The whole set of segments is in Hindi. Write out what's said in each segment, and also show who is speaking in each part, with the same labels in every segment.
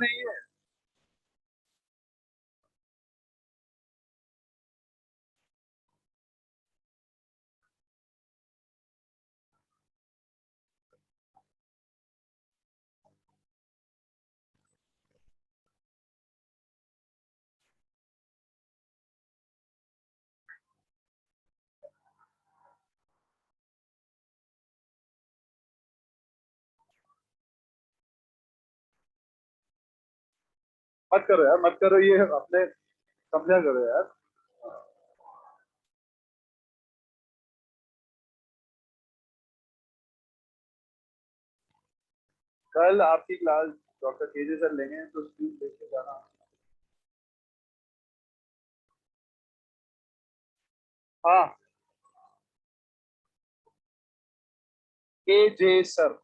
Speaker 1: नहीं है। मत करो यार, मत करो, ये अपने समझा करो यार। कल आपकी क्लास डॉक्टर केजे सर लेंगे तो स्क्रीन देख के जाना। हाँ, केजे सर।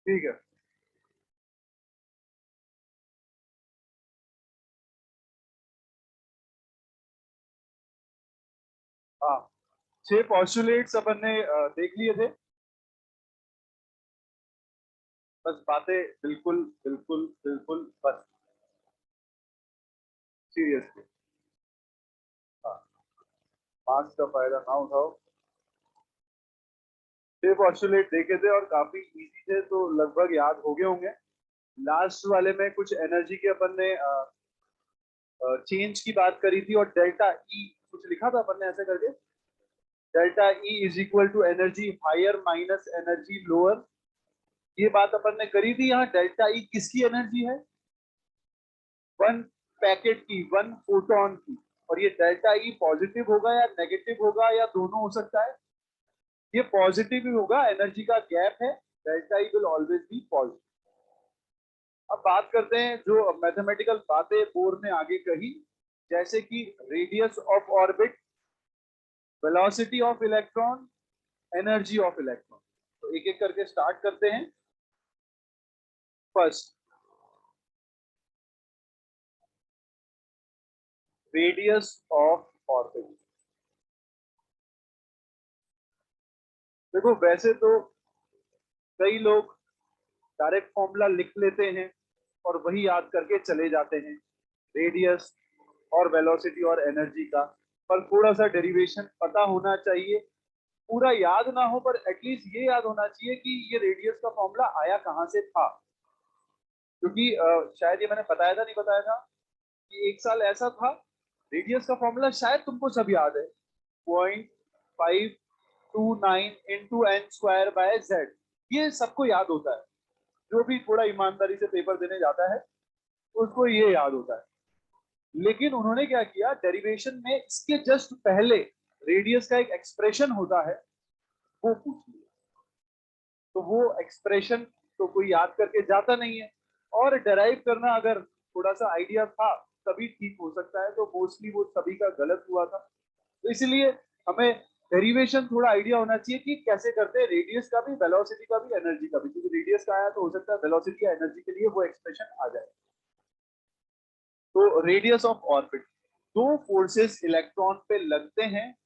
Speaker 1: ठीक है। हाँ, 6 पॉस्टुलेट्स अपन ने देख लिए थे। बस बातें बिल्कुल बिल्कुल बिल्कुल बस सीरियसली। हाँ, मार्क्स का फायदा ना उठाओ। 6 पॉस्टुलेट देखे थे और काफी इजी थे, तो लगभग याद हो गए होंगे। लास्ट वाले में कुछ एनर्जी के अपन ने चेंज की बात करी थी, और डेल्टा ई कुछ लिखा था अपन ने ऐसे करके। Delta e is equal to energy higher minus energy lower. ये बात अपन ने करी थी। यहाँ डेल्टा ई किसकी एनर्जी है? वन पैकेट की, वन फोटोन की। और ये डेल्टा ई पॉजिटिव होगा या नेगेटिव होगा या दोनों हो सकता है? ये पॉजिटिव ही होगा, एनर्जी का गैप है। Delta E will always be positive. अब बात करते हैं जो मैथमेटिकल बातें बोर ने आगे कही, जैसे कि radius of orbit, velocity of electron, energy of electron. तो एक एक करके स्टार्ट करते हैं। First, radius of orbit. देखो, वैसे तो कई लोग डायरेक्ट फॉर्मूला लिख लेते हैं और वही याद करके चले जाते हैं, रेडियस और वेलोसिटी और एनर्जी का। पर थोड़ा सा डेरिवेशन पता होना चाहिए। पूरा याद ना हो, पर एटलीस्ट ये याद होना चाहिए कि ये रेडियस का फॉर्मूला आया कहां से था। क्योंकि शायद ये मैंने बताया था, नहीं बताया था, कि एक साल ऐसा था, रेडियस का फॉर्मूला शायद तुमको सब याद है, 0.529 into n square by z. ये सबको याद होता है, जो भी थोड़ा ईमानदारी से पेपर देने जाता है उसको ये याद होता है। लेकिन उन्होंने क्या किया, डेरिवेशन में इसके जस्ट पहले रेडियस का एक एक्सप्रेशन होता है, वो पूछ लिया। तो वो एक्सप्रेशन तो कोई याद करके जाता नहीं है, और डेराइव करना अगर थोड़ा सा आइडिया था तभी ठीक हो सकता है, तो मोस्टली वो सभी का गलत हुआ था। तो इसलिए हमें डेरिवेशन थोड़ा आइडिया होना चाहिए कि कैसे करते हैं, रेडियस का भी, वेलोसिटी का भी, एनर्जी का भी। क्योंकि रेडियस का आया तो हो सकता है वेलोसिटी या एनर्जी के लिए वो एक्सप्रेशन आ जाए। तो रेडियस ऑफ ऑर्बिट, दो फोर्सेस इलेक्ट्रॉन पे लगते हैं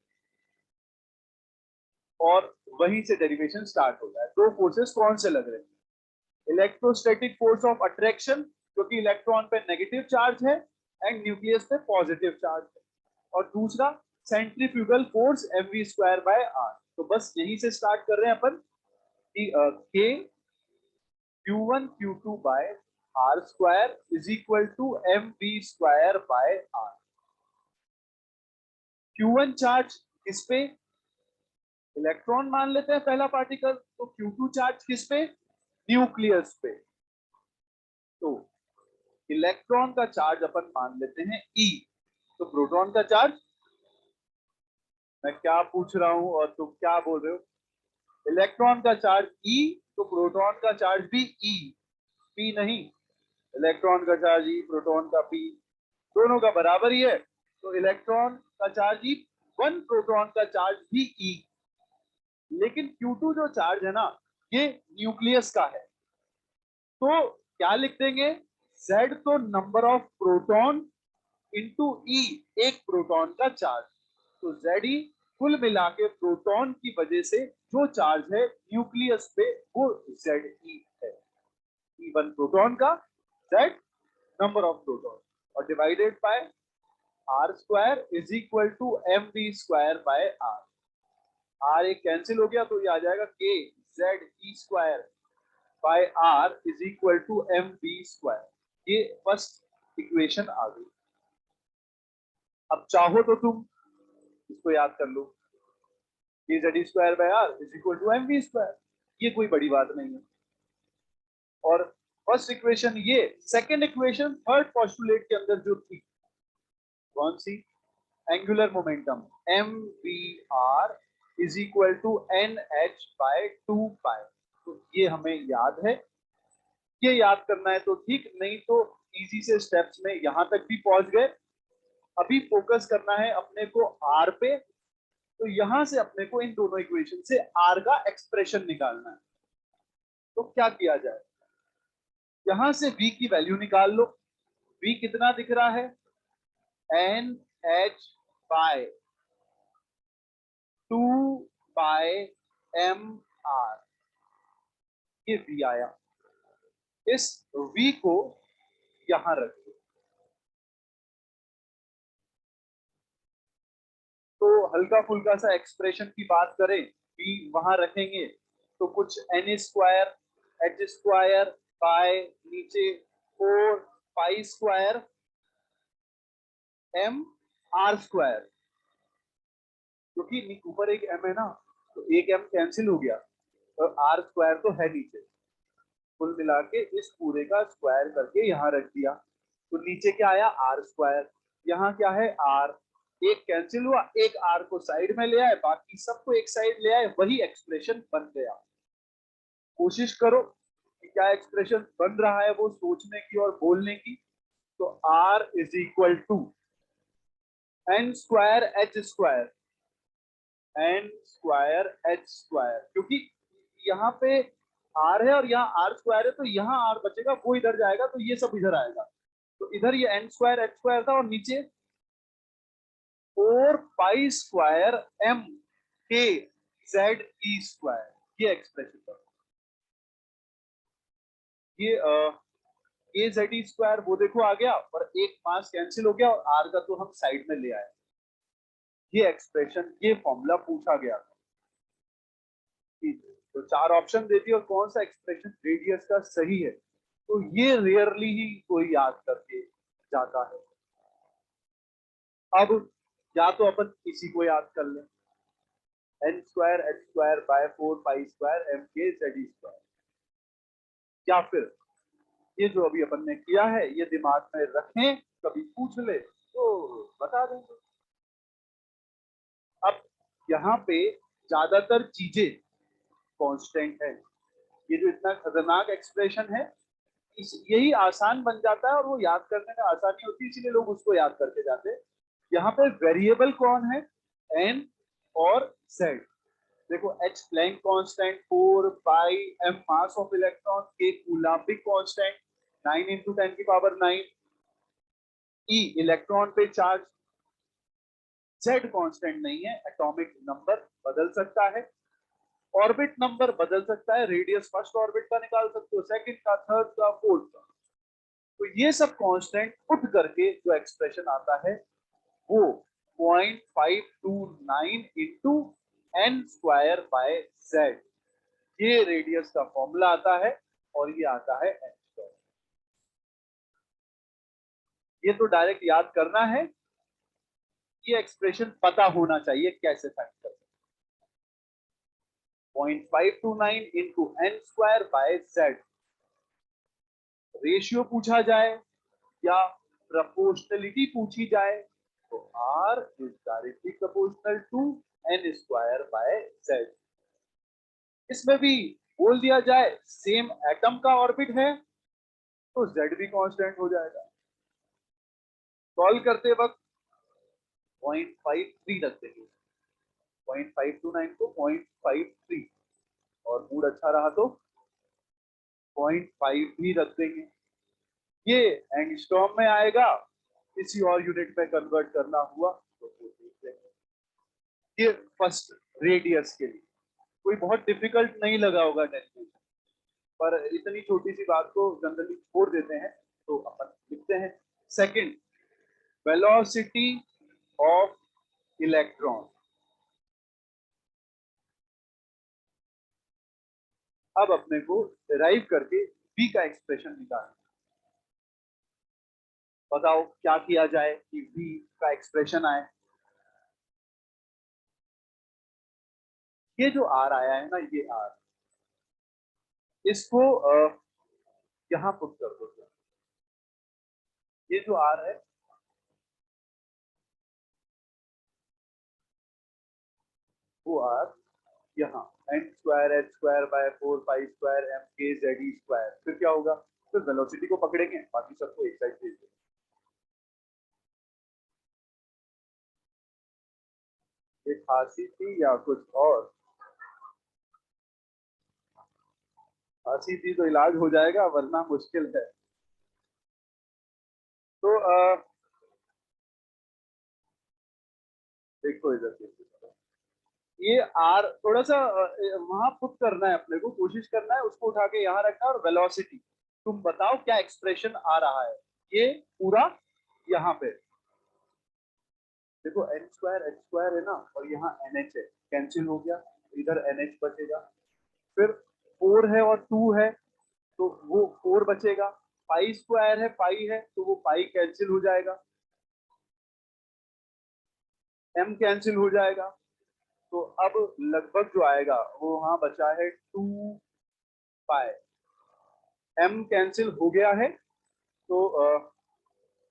Speaker 1: और वहीं से डेरिवेशन स्टार्ट होता है। दो फोर्सेस कौन से लग रहे हैं? इलेक्ट्रोस्टैटिक फोर्स ऑफ अट्रैक्शन, क्योंकि इलेक्ट्रॉन पे नेगेटिव चार्ज है एंड न्यूक्लियस पे पॉजिटिव चार्ज है। और दूसरा centrifugal force mv square by r. तो बस यहीं से स्टार्ट कर रहे हैं अपन कि k Q1 Q2 by r square is equal to mv square by r. Q1 charge किस पे? इलेक्ट्रॉन मान लेते हैं पहला पार्टिकल। तो Q2 चार्ज किस पे? न्यूक्लियस पे। तो इलेक्ट्रॉन का चार्ज अपन मान लेते हैं E। तो प्रोटॉन का चार्ज, मैं क्या पूछ रहा हूं और तुम क्या बोल रहे हो? इलेक्ट्रॉन का चार्ज E, तो प्रोटॉन का चार्ज भी E, P नहीं। इलेक्ट्रॉन का चार्ज E, प्रोटॉन का P, दोनों का बराबर ही है। तो इलेक्ट्रॉन का चार्ज E, वन प्रोटॉन का चार्ज भी E। लेकिन Q2 जो चार्ज है ना, ये न्यूक्लियस का है। तो क्या लिख देंगे? Z तो number of proton into E, एक प्रोटॉन का चार्ज। तो Ze कुल मिला के प्रोटॉन की वजह से जो चार्ज है न्यूक्लियस पे वो Ze है। E1 प्रोटॉन का, Z नंबर ऑफ प्रोटॉन, और divided by R square is equal to mv square by R। R एक कैंसिल हो गया तो ये आ जाएगा K ZE square by R is equal to mv square. ये फर्स्ट इक्वेशन आ गई। अब चाहो तो तुम इसको याद कर लो, K ZE square by R is equal to mv square, ये कोई बड़ी बात नहीं है। और फर्स्ट इक्वेशन ये, सेकेंड इक्वेशन थर्ड पोस्टुलेट के अंदर जो थी कौन सी, angular momentum mvr is equal to nh by 2 pi. तो ये हमें याद है, ये याद करना है तो ठीक, नहीं तो इजी से स्टेप्स में यहां तक भी पहुंच गए। अभी फोकस करना है अपने को r पे, तो यहां से अपने को इन दोनों इक्वेशन से r का एक्सप्रेशन निकालना है। तो क्या किया जाए, यहां से v की वैल्यू निकाल लो। v कितना दिख रहा है, nh बाय 2 बाय mr, ये v आया। इस v को यहां रखिए। तो हल्का फुल्का सा एक्सप्रेशन की बात करें, v वहां रखेंगे तो कुछ n square h square by नीचे 4 pi square m r square, क्योंकि ऊपर एक m है ना, तो एक m कैंसिल हो गया और r स्क्वायर तो है नीचे। कुल मिला के इस पूरे का स्क्वायर करके यहाँ रख दिया, तो नीचे क्या आया r स्क्वायर, यहाँ क्या है r, एक कैंसिल हुआ, एक r को साइड में ले आए, बाकी सबको एक साइड ले आए, वही एक्सप्रेशन बन गया। कोशिश करो कि क्या एक्सप्रेशन बन रहा है वो सोचने की और बोलने की। तो r is equal to n square h square, n square h square, क्योंकि यहाँ पे r है और यहाँ r स्क्वायर है, तो यहाँ r बचेगा, वो इधर जाएगा तो ये सब इधर आएगा। तो इधर ये n स्क्वायर h स्क्वायर था और नीचे 4 pi square m k z e square, ये एक्सप्रेशन था। ये k z e स्क्वायर वो देखो आ गया, और एक पास कैंसिल हो गया और r का तो हम साइड में ले आए। ये एक्सप्रेशन, ये फॉर्मूला पूछा गया था। तो 4 ऑप्शन देती है और कौन सा एक्सप्रेशन रेडियस का सही है, तो ये रेयरली ही कोई याद करके जाता है। अब या तो अपन इसी को याद कर लें, n square h square by 4 pi square m k z e square, या फिर ये जो अभी अपन ने किया है ये दिमाग में रखें, कभी पूछ ले तो बता देंगे। अब यहाँ पे ज्यादातर चीजें कांस्टेंट है, ये जो इतना खतरनाक एक्सप्रेशन है यही आसान बन जाता है और वो याद करने में आसानी होती है, इसीलिए लोग उसको याद करके जाते हैं। यहाँ पे वेरिएबल कौन है, n और z। देखो h Planck constant 4 pi m mass of electron, k Coulombic constant 9 into 10 की पावर 9, e इलेक्ट्रॉन पे चार्ज, z कांस्टेंट नहीं है, एटॉमिक नंबर बदल सकता है, ऑर्बिट नंबर बदल सकता है, रेडियस फर्स्ट ऑर्बिट का निकाल सकते हो, सेकंड का, थर्ड का, फोर्थ का। तो ये सब कांस्टेंट उठ करके जो एक्सप्रेशन आता है वो 0.529 into n square by z, ये रेडियस का फॉर्मूला आता है और ये आता है n स्क्वायर। ये तो डायरेक्ट याद करना है, ये एक्सप्रेशन पता होना चाहिए कैसे फाइंड कर सकते। 0.529 into n square by z, ratio पूछा जाए या प्रपोर्शनलिटी पूछी जाए तो r is directly proportional to n square by z। इसमें भी बोल दिया जाए सेम एटम का ऑर्बिट है तो z भी कांस्टेंट हो जाएगा। सॉल्व करते वक्त 0.53 रख देंगे, 0.529 को 0.53, और मूड अच्छा रहा तो 0.5 भी रख देंगे। ये एंगस्ट्रॉम में आएगा, किसी और यूनिट में कन्वर्ट करना हुआ तो देख लेंगे। ये फर्स्ट रेडियस के लिए कोई बहुत डिफिकल्ट नहीं लगा होगा डेरिवेशन, पर इतनी छोटी सी बात को जनरली छोड़ देते हैं, तो अपन लिखते हैं सेकंड वेलोसिटी ऑफ इलेक्ट्रॉन। अब अपने को डिराइव करके v का एक्सप्रेशन निकालना। बताओ क्या किया जाए कि v का एक्सप्रेशन आए। ये जो r आया है ना, ये r, इसको यहां पुट कर दो। ये जो r है, वो r यहाँ n square h square by 4 pi square m k z e square, फिर क्या होगा, फिर वेलोसिटी को पकड़ेंगे, बाकी सबको एक साइड भेज देंगे। ये खांसी थी या कुछ और? खांसी थी तो इलाज हो जाएगा, वरना मुश्किल है। तो देखो इधर देखो, ये आर थोड़ा सा वहां पुट करना है, अपने को कोशिश करना है उसको उठा के यहाँ रखना है, और वेलोसिटी तुम बताओ क्या एक्सप्रेशन आ रहा है। ये पूरा यहाँ पे देखो, एन स्क्वायर एच स्क्वायर है ना, और यहाँ एन एच है, कैंसिल हो गया, इधर एन एच बचेगा। फिर 4 है और 2 है, तो वो 4 बचेगा। पाई स्क्वायर है, पाई है, तो वो पाई कैंसिल हो जाएगा, एम कैंसिल हो जाएगा। तो अब लगभग जो आएगा वो वहां बचा है 2 पाई, एम कैंसिल हो गया है, तो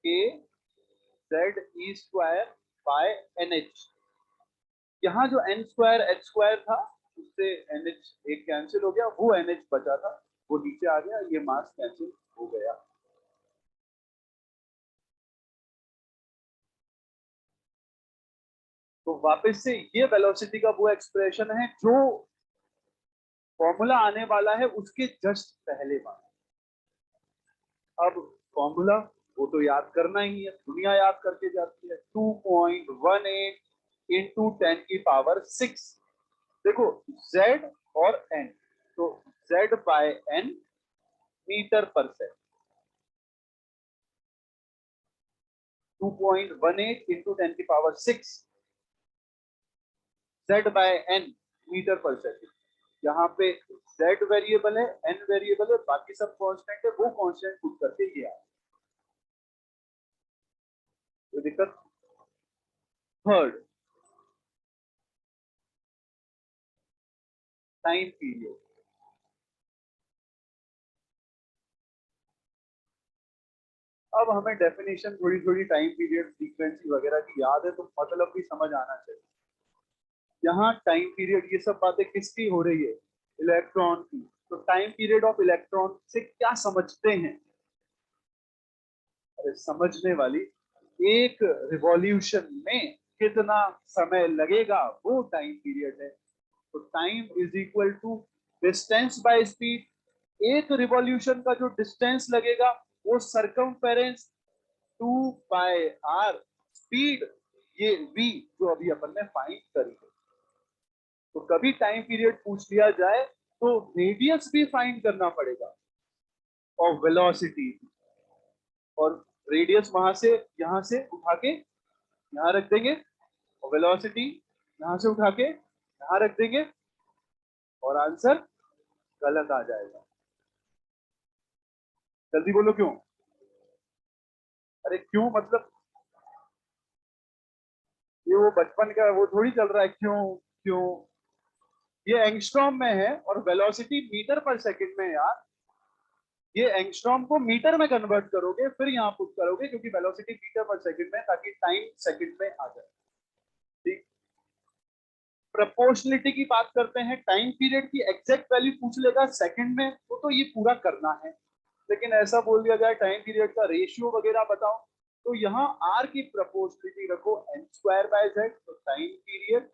Speaker 1: k Z E square by n h. यहाँ जो एन स्क्वायर एच स्क्वायर था, उससे एन एच एक कैंसिल हो गया, वो एन एच बचा था वो नीचे आ गया, ये मास कैंसिल हो गया। तो वापस से ये वेलोसिटी का वो एक्सप्रेशन है जो फॉर्मूला आने वाला है उसके जस्ट पहले वाला। अब फॉर्मूला वो तो याद करना ही है, दुनिया याद करके जाती है, 2.18 इंटू 10 की पावर 6। देखो z और n, तो z bye n metre per second, 2.18 into 10 की power 6 z bye n metre per second. यहाँ पे z वेरिएबल है, n वेरिएबल है, बाकी सब कांस्टेंट है, वो कांस्टेंट पुट करके ये आया। तो दिक्कत थर्ड टाइम पीरियड। अब हमें डेफिनेशन थोड़ी थोड़ी टाइम पीरियड फ्रीक्वेंसी वगैरह की याद है, तो मतलब भी समझ आना चाहिए। यहाँ टाइम पीरियड ये सब बातें किसकी हो रही है, इलेक्ट्रॉन की। तो टाइम पीरियड ऑफ इलेक्ट्रॉन से क्या समझते हैं? अरे समझने वाली, एक रिवॉल्यूशन में कितना समय लगेगा वो टाइम पीरियड है। तो time is equal to distance by speed. एक रिवॉल्यूशन का जो डिस्टेंस लगेगा वो सरकमफेरेंस 2 बाय आर स्पीड, ये v जो अभी अपन ने फाइंड करी है। तो कभी टाइम पीरियड पूछ लिया जाए तो रेडियस भी फाइंड करना पड़ेगा और वेलोसिटी, और रेडियस वहां से यहां से उठा के यहाँ रख देंगे, और वेलोसिटी यहां से उठा के यहाँ रख देंगे, और आंसर गलत आ जाएगा। जल्दी बोलो क्यों? अरे क्यों मतलब, ये वो बचपन का वो थोड़ी चल रहा है क्यों क्यों। ये एंगस्ट्रॉम में है और वेलोसिटी मीटर पर सेकंड में है यार। ये एंगस्ट्रॉम को मीटर में कन्वर्ट करोगे, फिर यहाँ पुट करोगे, क्योंकि वेलोसिटी मीटर पर सेकंड में, ताकि टाइम सेकंड में आ जाए। ठीक। प्रोपोर्शनलिटी की बात करते हैं, टाइम पीरियड की एग्जैक्ट वैल्यू पूछ लेगा सेकंड में, तो ये पूरा करना है। लेकिन ऐसा बोल दिया जाए टाइम पीरियड का रेशियो वगैरह बताओ, तो यहाँ r की प्रोपोर्शनलिटी रखो n स्क्वायर बाय z, तो टाइम पीरियड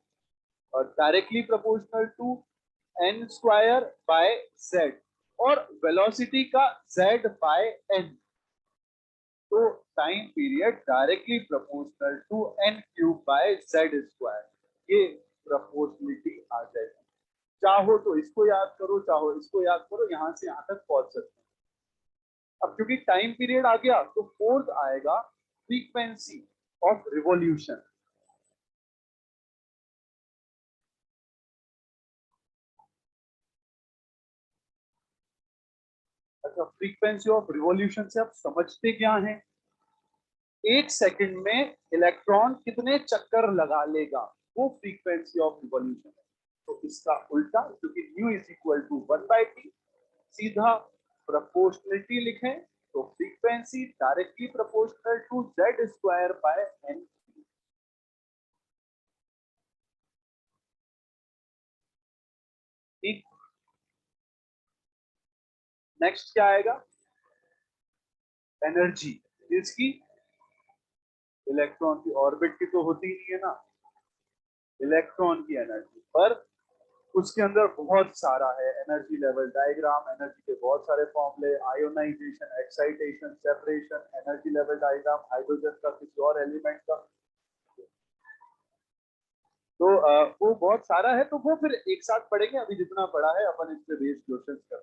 Speaker 1: और directly proportional to n square by z, और वेलोसिटी का z बाय n, तो time period directly proportional to n cube by z square. ये प्रोपोर्शनलिटी आ जाएगी। चाहो तो इसको याद करो, चाहो इसको याद करो, यहां से यहां तक पहुंच सकते हैं। अब क्योंकि टाइम पीरियड आ गया तो फोर्थ आएगा फ्रीक्वेंसी ऑफ रिवॉल्यूशन। अच्छा, फ्रीक्वेंसी ऑफ रिवॉल्यूशन से आप समझते क्या है? एक सेकंड में इलेक्ट्रॉन कितने चक्कर लगा लेगा, वो फ्रीक्वेंसी ऑफ रिवॉल्यूशन है। तो इसका उल्टा, क्योंकि new is equal to 1/t, सीधा प्रोपोर्शनलिटी लिखें तो frequency directly proportional to z square by n। ठीक। नेक्स्ट क्या आएगा? एनर्जी। इसकी इलेक्ट्रॉन की ऑर्बिट की तो होती ही नहीं है ना, इलेक्ट्रॉन की एनर्जी पर उसके अंदर बहुत सारा है एनर्जी लेवल डायग्राम, एनर्जी के बहुत सारे फॉर्मूले, ionisation, excitation, separation, energy level diagram, hydrogen का किसी और एलिमेंट का। तो वो बहुत सारा है, तो वो फिर एक साथ पढ़ेंगे। अभी जितना पढ़ा है अपन इस पे बेस्ड क्वेश्चंस करते हैं।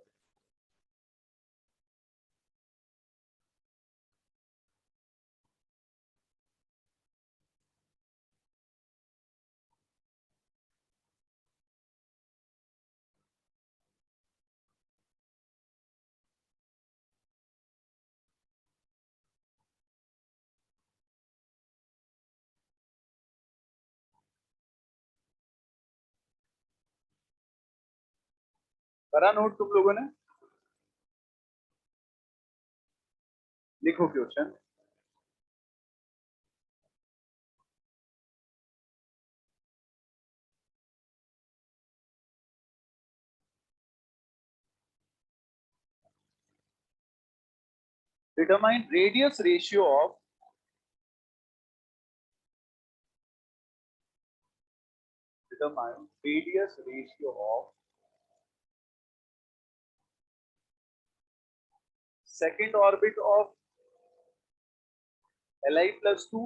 Speaker 1: करा नोट तुम लोगों ने? लिखो question. Determine radius ratio of, determine radius ratio of second orbit of Li+2,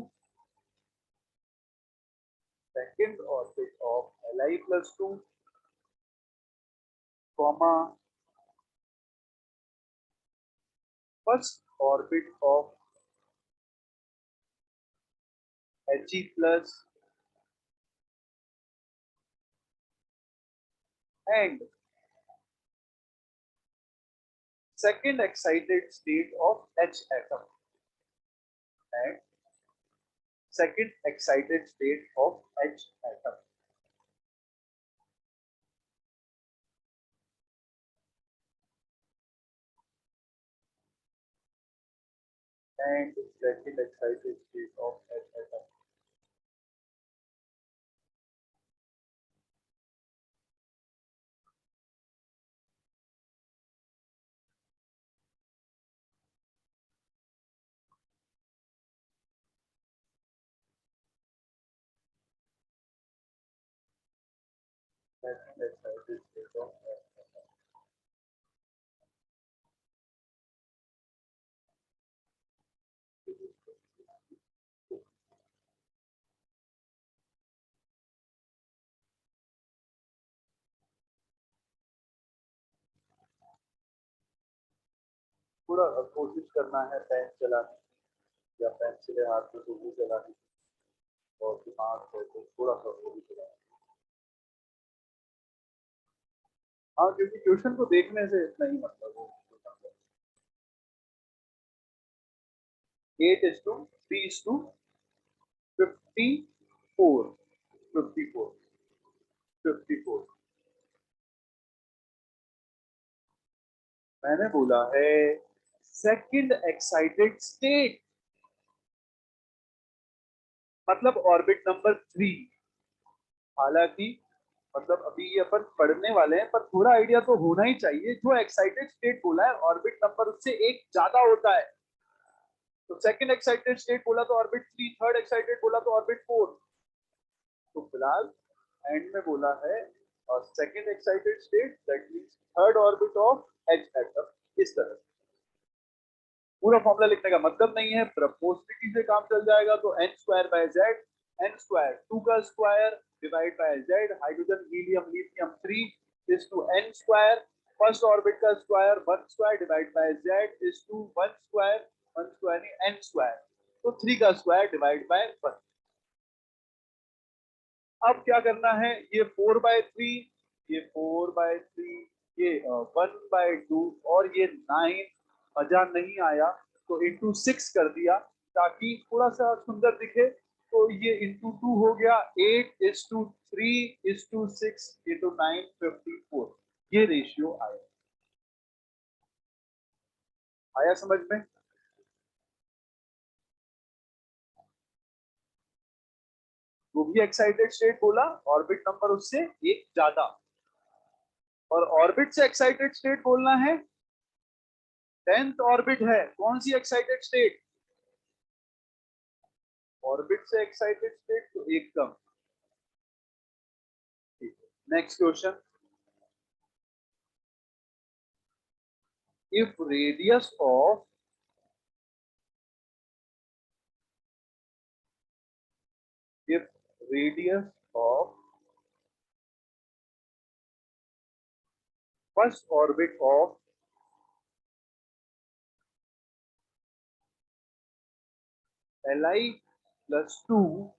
Speaker 1: second orbit of Li+2, comma first orbit of He plus and second excited state of H atom and second excited state of H atom and second excited state of H atom. Second excited state of H atom. थोड़ा कोशिश करना है पेन चलाने या पेंसिल हाथ में तो भी चलाने, और दिमाग है तो थोड़ा सा वो भी चलाना। हाँ, क्योंकि क्वेश्चन को देखने से इतना ही मतलब वो 8:3:54, 54, 54। मैंने बोला है सेकंड एक्साइटेड स्टेट, मतलब ऑर्बिट नंबर 3। हालांकि मतलब अभी ये अपन पढ़ने वाले हैं, पर थोड़ा आइडिया तो होना ही चाहिए। जो एक्साइटेड स्टेट बोला है ऑर्बिट नंबर उससे एक ज्यादा होता है, तो सेकंड एक्साइटेड स्टेट बोला तो ऑर्बिट 3, थर्ड एक्साइटेड बोला तो ऑर्बिट 4। तो फिलहाल एंड में बोला है और second excited state, that means third orbit of H atom. इस तरह पूरा फॉर्मूला लिखने का मतलब नहीं है, प्रोपोर्शनलिटी से काम चल जाएगा। तो n² बाय z, n² 2 का square divide by z, hydrogen helium lithium 3 is to n square, first orbit का square 1 square divide by z is to 1 square, 1 square नहीं n स्क्वायर, तो 3 का स्क्वायर डिवाइड बाय 1। अब क्या करना है, ये 4/3, ये 4/3, ये 1/2 और ये 9, मजा नहीं आया तो इंटू 6 कर दिया ताकि थोड़ा सा सुंदर दिखे, तो ये इंटू 2 हो गया, 8:3:6:9 54, ये रेशियो आया। आया समझ में? वो भी एक्साइटेड स्टेट बोला, ऑर्बिट नंबर उससे एक ज्यादा, और ऑर्बिट से एक्साइटेड स्टेट बोलना है 10th ऑर्बिट है, कौन सी एक्साइटेड स्टेट? ऑर्बिट से एक्साइटेड स्टेट तो एकदम ठीक है। Next question, if radius of if radius of first orbit of Li plus 2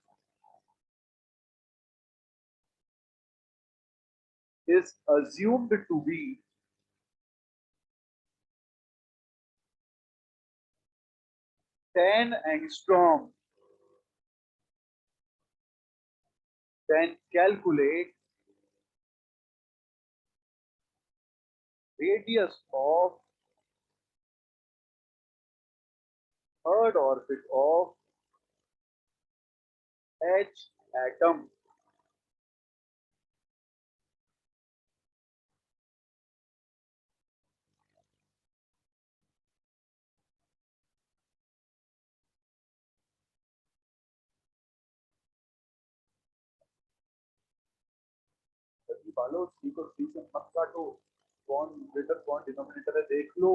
Speaker 1: is assumed to be 10 angstrom, then calculate radius of third orbit of H atom. निकालो, सी को सी से मत काटो, कौन न्यूमरेटर कौन डिनोमिनेटर है देख लो।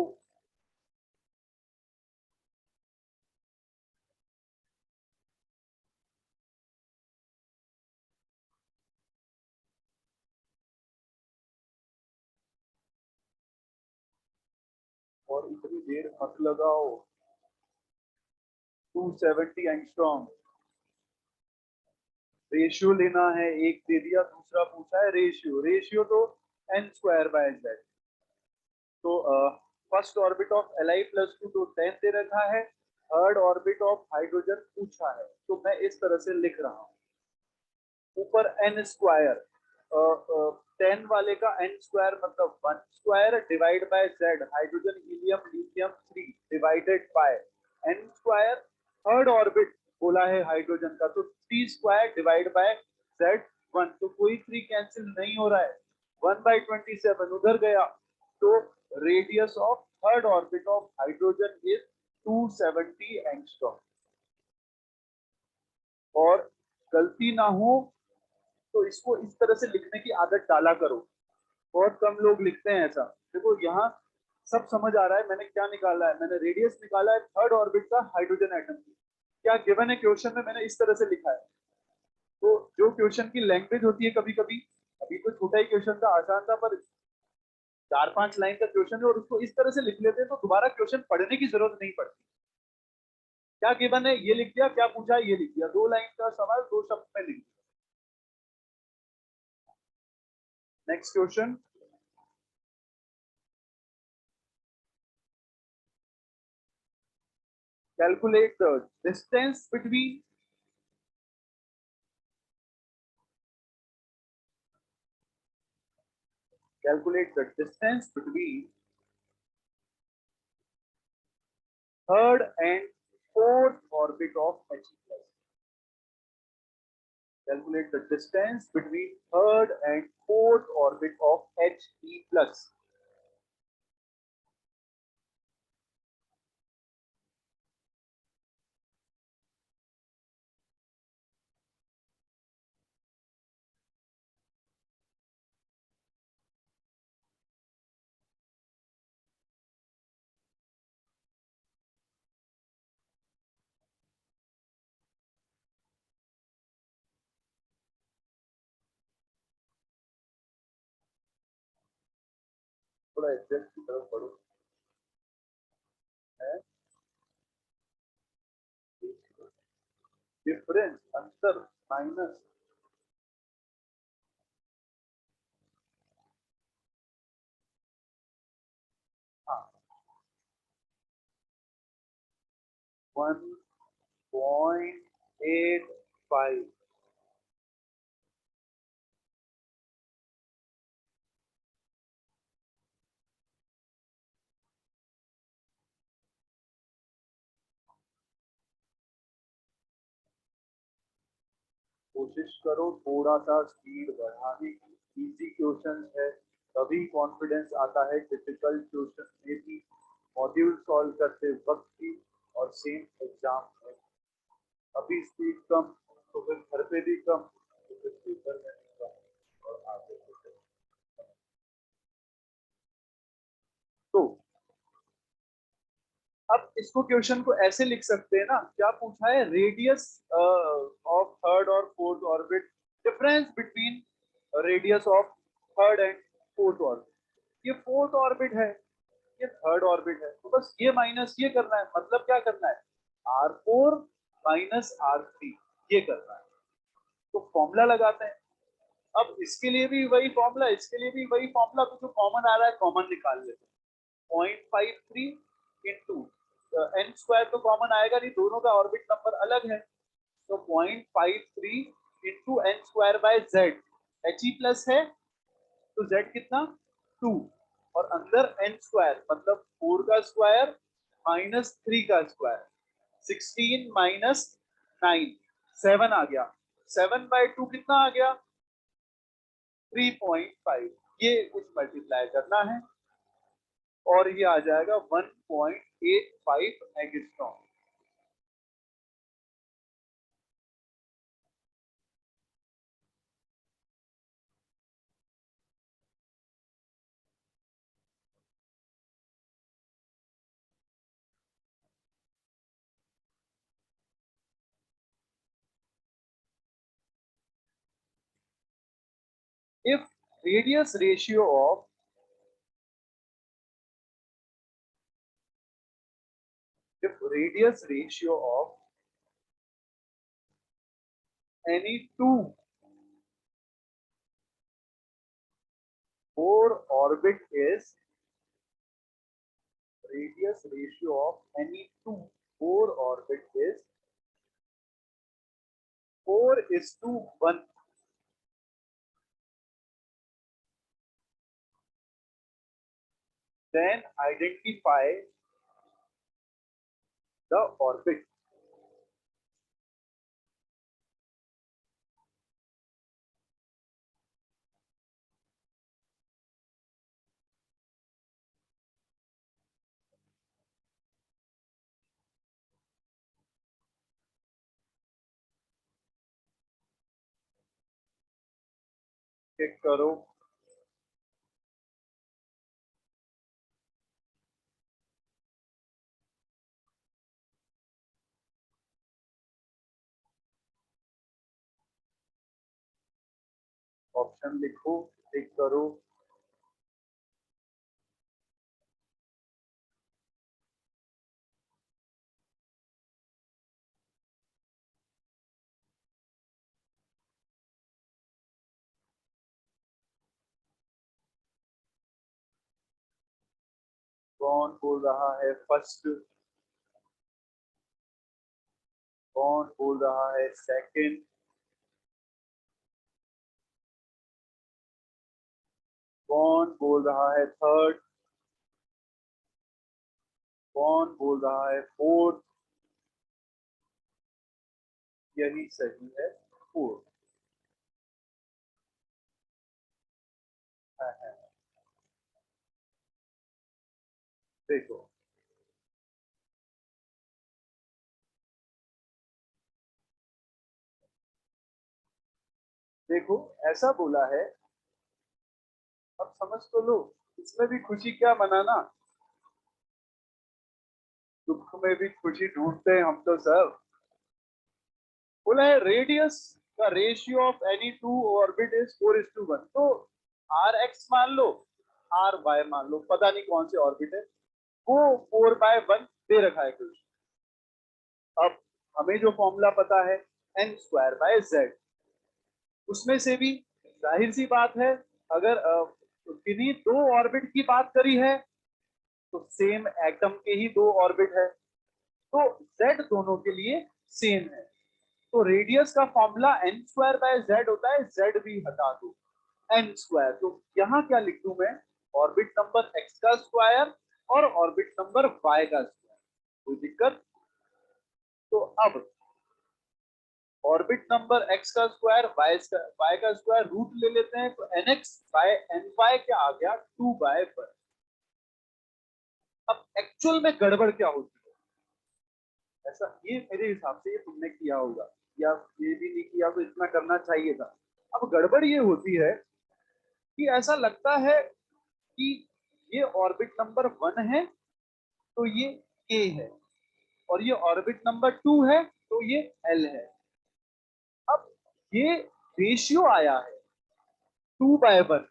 Speaker 1: और इतनी देर मत लगाओ। 270 एंगस्ट्रॉम, रेशियो लेना है, एक दे दिया, दूसरा पूछा है रेशियो, रेशियो तो n स्क्वायर बाय z, तो first orbit of Li plus 2 तो 10 दे रखा है, थर्ड ऑर्बिट ऑफ हाइड्रोजन पूछा है, तो मैं इस तरह से लिख रहा हूँ, ऊपर n स्क्वायर, 10 वाले का n स्क्वायर मतलब 1 square divide by z, hydrogen helium lithium 3 divided by n square, third orbit बोला है हाइड्रोजन का, तो 3 स्क्वायर डिवाइड बाय z1, तो कोई 3 कैंसिल नहीं हो रहा है, 1/27 उधर गया, तो radius of third orbit of hydrogen is 270 angstrom. और गलती ना हो तो इसको इस तरह से लिखने की आदत डाला करो, बहुत कम लोग लिखते हैं ऐसा। देखो यहाँ सब समझ आ रहा है, मैंने क्या निकाला है, मैंने रेडियस निकाला है थर्ड ऑर्बिट का हाइड्रोजन एटम की, क्या गिवन है क्वेश्चन में, मैंने इस तरह से लिखा है। तो जो क्वेश्चन की लैंग्वेज होती है कभी कभी, अभी तो छोटा ही क्वेश्चन था, आसान था, पर 4-5 लाइन का क्वेश्चन है और उसको इस तरह से लिख लेते हैं तो दोबारा क्वेश्चन पढ़ने की जरूरत नहीं पड़ती। क्या गिवन है ये लिख दिया, क्या पूछा है ये लिख दिया, 2 लाइन का सवाल 2 शब्द में लिख दिया। Next question, calculate the distance between third and fourth orbit of He plus. Calculate the distance between third and fourth orbit of He plus. थोड़ा एडजस्ट की तरफ बढ़ो है डिफरेंस अंतर माइनस हाँ 1.85 कोशिश करो थोड़ा सा स्पीड बढ़ाने की इजी क्वेश्चन है तभी कॉन्फिडेंस आता है डिफिकल्ट क्वेश्चन में भी मॉड्यूल सॉल्व करते वक्त भी और सेम एग्जाम में अभी स्पीड कम तो फिर घर पे भी कम तो फिर पेपर में भी कम और आगे भी कम। तो अब इसको क्वेश्चन को ऐसे लिख सकते हैं ना क्या पूछा है रेडियस ऑफ थर्ड और fourth orbit difference between radius of third and fourth orbit ये फोर्थ ऑर्बिट है ये थर्ड ऑर्बिट है तो बस ये माइनस ये करना है मतलब क्या करना है R4 माइनस R3 ये करना है तो फॉर्मूला लगाते हैं अब इसके लिए भी वही फॉर्मूला इसके लिए भी वही फॉर्मूला तो जो कॉमन आ रहा है कॉमन निकाल लेते हैं 0.53 इंटू एन स्क्वायर तो कॉमन आएगा नहीं दोनों का ऑर्बिट नंबर अलग है तो 0.53 into n square by z h e plus है तो जेड कितना 2 और अंदर एन स्क्वायर मतलब 4 का स्क्वायर माइनस 3 का स्क्वायर 16 माइनस 9 7 आ गया 7/2 कितना आ गया 3.5 ये कुछ मल्टीप्लाई करना है और ये आ जाएगा 1.85 angstrom if radius ratio of if radius ratio of any two core orbit is radius ratio of any two core orbit is 4:1 then identify the orbit check करो ऑप्शन लिखो चेक करो कौन बोल रहा है फर्स्ट कौन बोल रहा है सेकंड कौन बोल रहा है थर्ड कौन बोल रहा है फोर्थ यही सही है फोर्थ देखो देखो ऐसा बोला है अब समझ तो लो इसमें भी खुशी क्या मनाना दुख में भी खुशी ढूंढते हैं हम तो सब बोला है रेडियस का ratio of any two orbit is 4:1 तो आर एक्स मान लो आर वाई मान लो, पता नहीं कौन से ऑर्बिट है, वो 4/1 दे रखा है क्वेश्चन। अब हमें जो फॉर्मूला पता है n²/z, उसमें से भी जाहिर सी बात है, अगर किन्हीं दो ऑर्बिट की बात करी है तो सेम एटम के ही दो ऑर्बिट है, तो z दोनों के लिए सेम है। तो रेडियस का फॉर्मूला n²/z होता है, z भी हटा दो, n²। तो यहाँ क्या लिख दूं मैं, ऑर्बिट नंबर x का स्क्वायर और ऑर्बिट नंबर y का स्क्वायर। कोई दिक्कत? तो अब ऑर्बिट नंबर x का स्क्वायर y का स्क्वायर रूट ले लेते हैं, तो nx/ny क्या आ गया, 2/1। अब एक्चुअल में गड़बड़ क्या होती है, ऐसा ये मेरे हिसाब से ये तुमने किया होगा, या ये भी नहीं किया तो इतना करना चाहिए था। अब गड़बड़ ये होती है कि ऐसा लगता है कि ये ऑर्बिट नंबर 1 है तो ये k है, और ये ऑर्बिट नंबर 2 है तो ये l है। अब ये रेशियो आया है 2/1,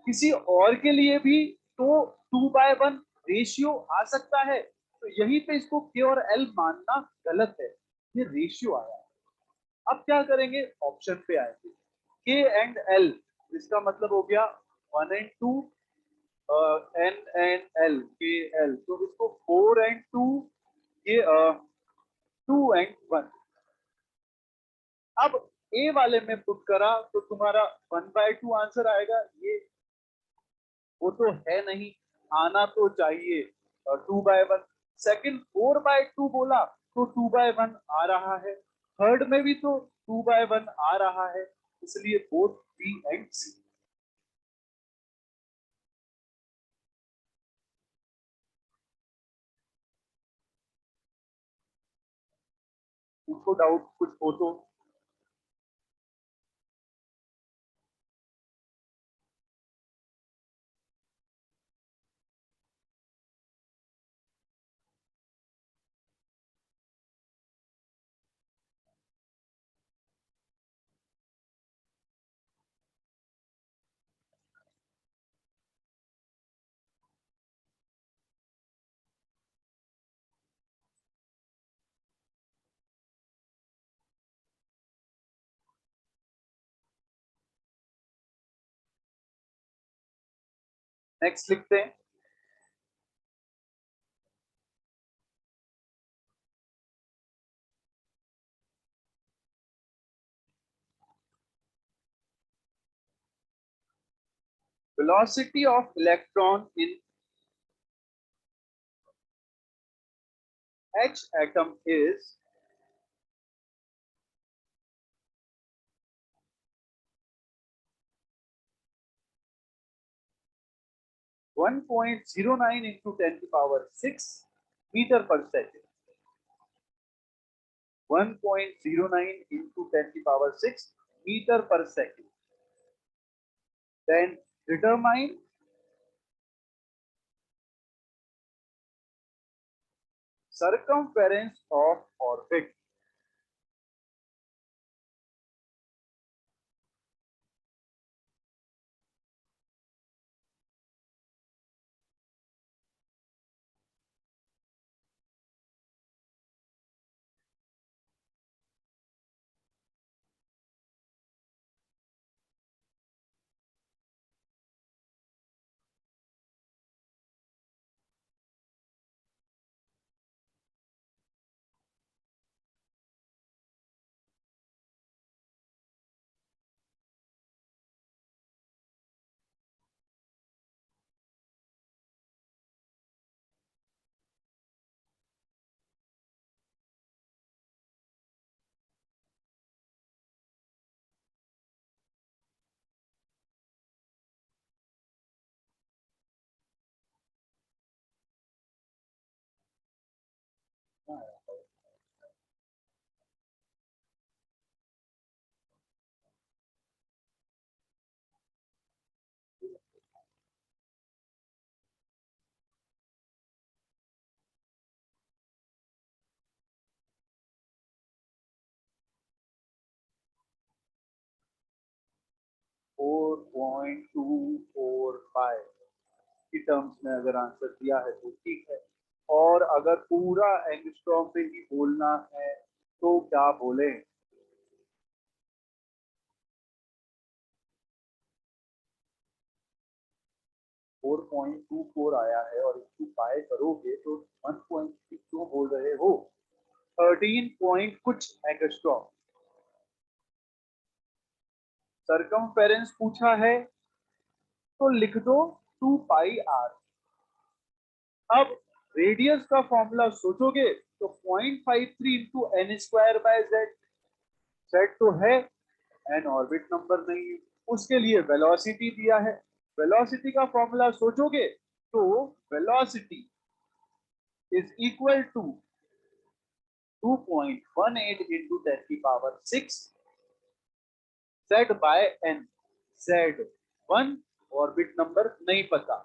Speaker 1: किसी और के लिए भी तो 2/1 रेशियो आ सकता है, तो यहीं पे इसको के और एल मानना गलत है, ये रेशियो आया है। अब क्या करेंगे, ऑप्शन पे आएंगे, के एंड एल, इसका मतलब हो गया 1 and 2, एन एंड एल, के एल, तो इसको 4 and 2, ये 2 and 1। अब ए वाले में पुट करा तो तुम्हारा 1/2 आंसर आएगा, ये वो तो है नहीं, आना तो चाहिए 2/1। सेकंड 4/2 बोला तो 2/1 आ रहा है, थर्ड में भी तो 2/1 आ रहा है, इसलिए बोथ बी एंड सी। उसको डाउट कुछ हो तो। नेक्स्ट लिखते हैं, velocity of electron in H atom is 1.09 into 10⁶ meter per second। 1.09 into 10⁶ meter per second। Then determine circumference of orbit। (4.245) की टर्म्स में अगर आंसर दिया है तो ठीक है, और अगर पूरा एंगस्ट्रॉम में ही बोलना है तो क्या बोले? फोर 4.24 आया है और इसको पाए करोगे तो 1.6 क्यों बोल रहे हो? 13 पॉइंट कुछ एंगस्ट्रॉम। सरकमफेरेंस पूछा है तो लिख दो 2 पाई आर। अब रेडियस का फॉर्मूला सोचोगे तो 0.53 into n square by z. Z तो है, एन ऑर्बिट नंबर नहीं है। उसके लिए वेलोसिटी दिया है, वेलोसिटी का फॉर्मूला सोचोगे तो velocity is equal to 2.18 into 10⁶ z by n. Z 1, orbit number नहीं पता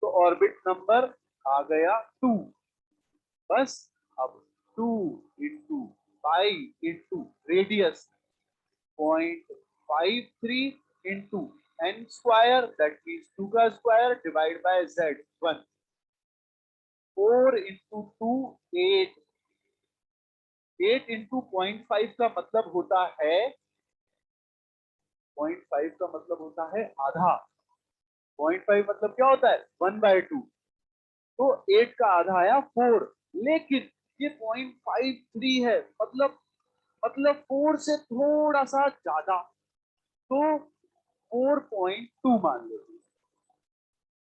Speaker 1: तो ऑर्बिट नंबर आ गया 2। बस अब 2 into pi into radius 0.53 into n square, that means 2 का square divide by z 1। 4 into 2 8। 8 into 0.5 का मतलब होता है, 0.5 का मतलब होता है आधा। 0.5 मतलब क्या होता है? 1/2। तो 8 का आधा आया 4, लेकिन ये 0.53 है, मतलब 4 से थोड़ा सा ज्यादा, तो 4.2 मान लेते।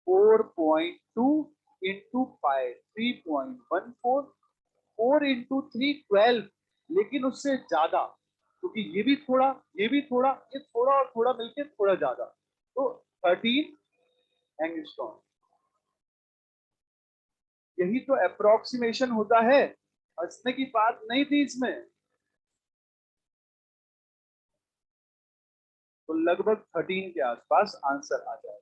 Speaker 1: 4.2 इंटू पाई 3.14। 4 इंटू 3 12, लेकिन उससे ज्यादा, क्योंकि ये भी थोड़ा, ये भी थोड़ा, ये थोड़ा और थोड़ा मिलके थोड़ा ज्यादा, तो 13 एंगस्ट्रॉम। यही तो अप्रोक्सीमेशन होता है, हंसने की बात नहीं थी इसमें। तो लगभग 13 के आसपास आंसर आ जाएगा।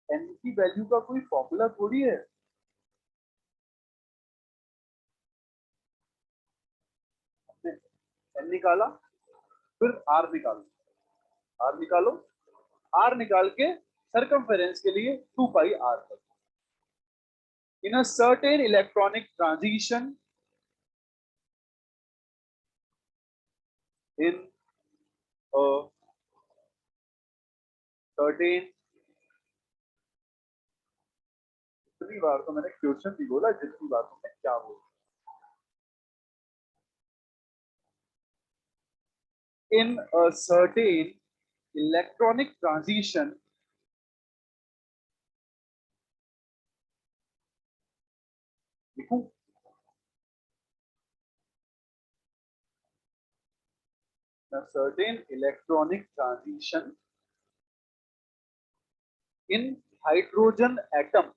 Speaker 1: एन की वैल्यू का कोई फॉर्मूला थोड़ी है। एन निकाला, फिर आर निकालो। आर निकालो, आर निकाल के सरकमफेरेंस के लिए 2 पाई आर करो। In a certain electronic transition in a certain, इतनी बार तो मैंने क्वेश्चन भी बोला, जितनी बार तो मैं क्या बोला। इन अ सर्टेन इलेक्ट्रॉनिक ट्रांजिशन लिखूं? a certain electronic transition in hydrogen atom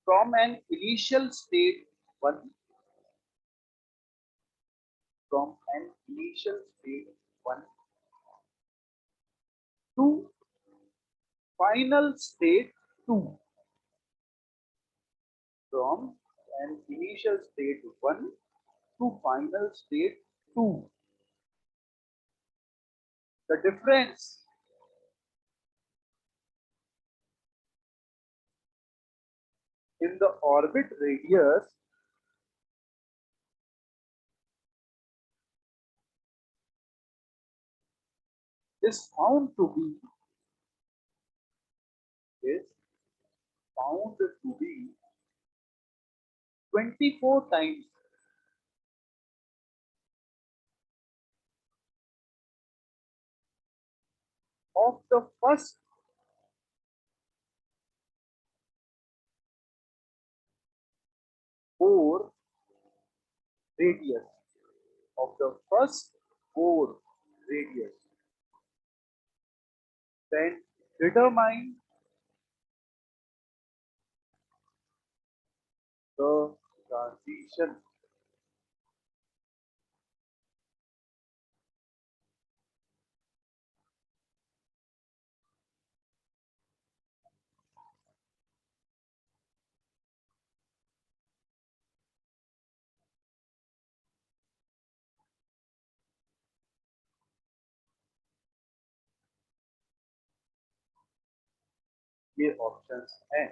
Speaker 1: from an initial state 1, from an initial state 1 to final state 2, from an initial state 1 to final state 2. The difference in the orbit radius is found to be is found to be 24 times of the first 4 radius, of the first 4 radius. Then determine the transition ये ऑप्शंस हैं।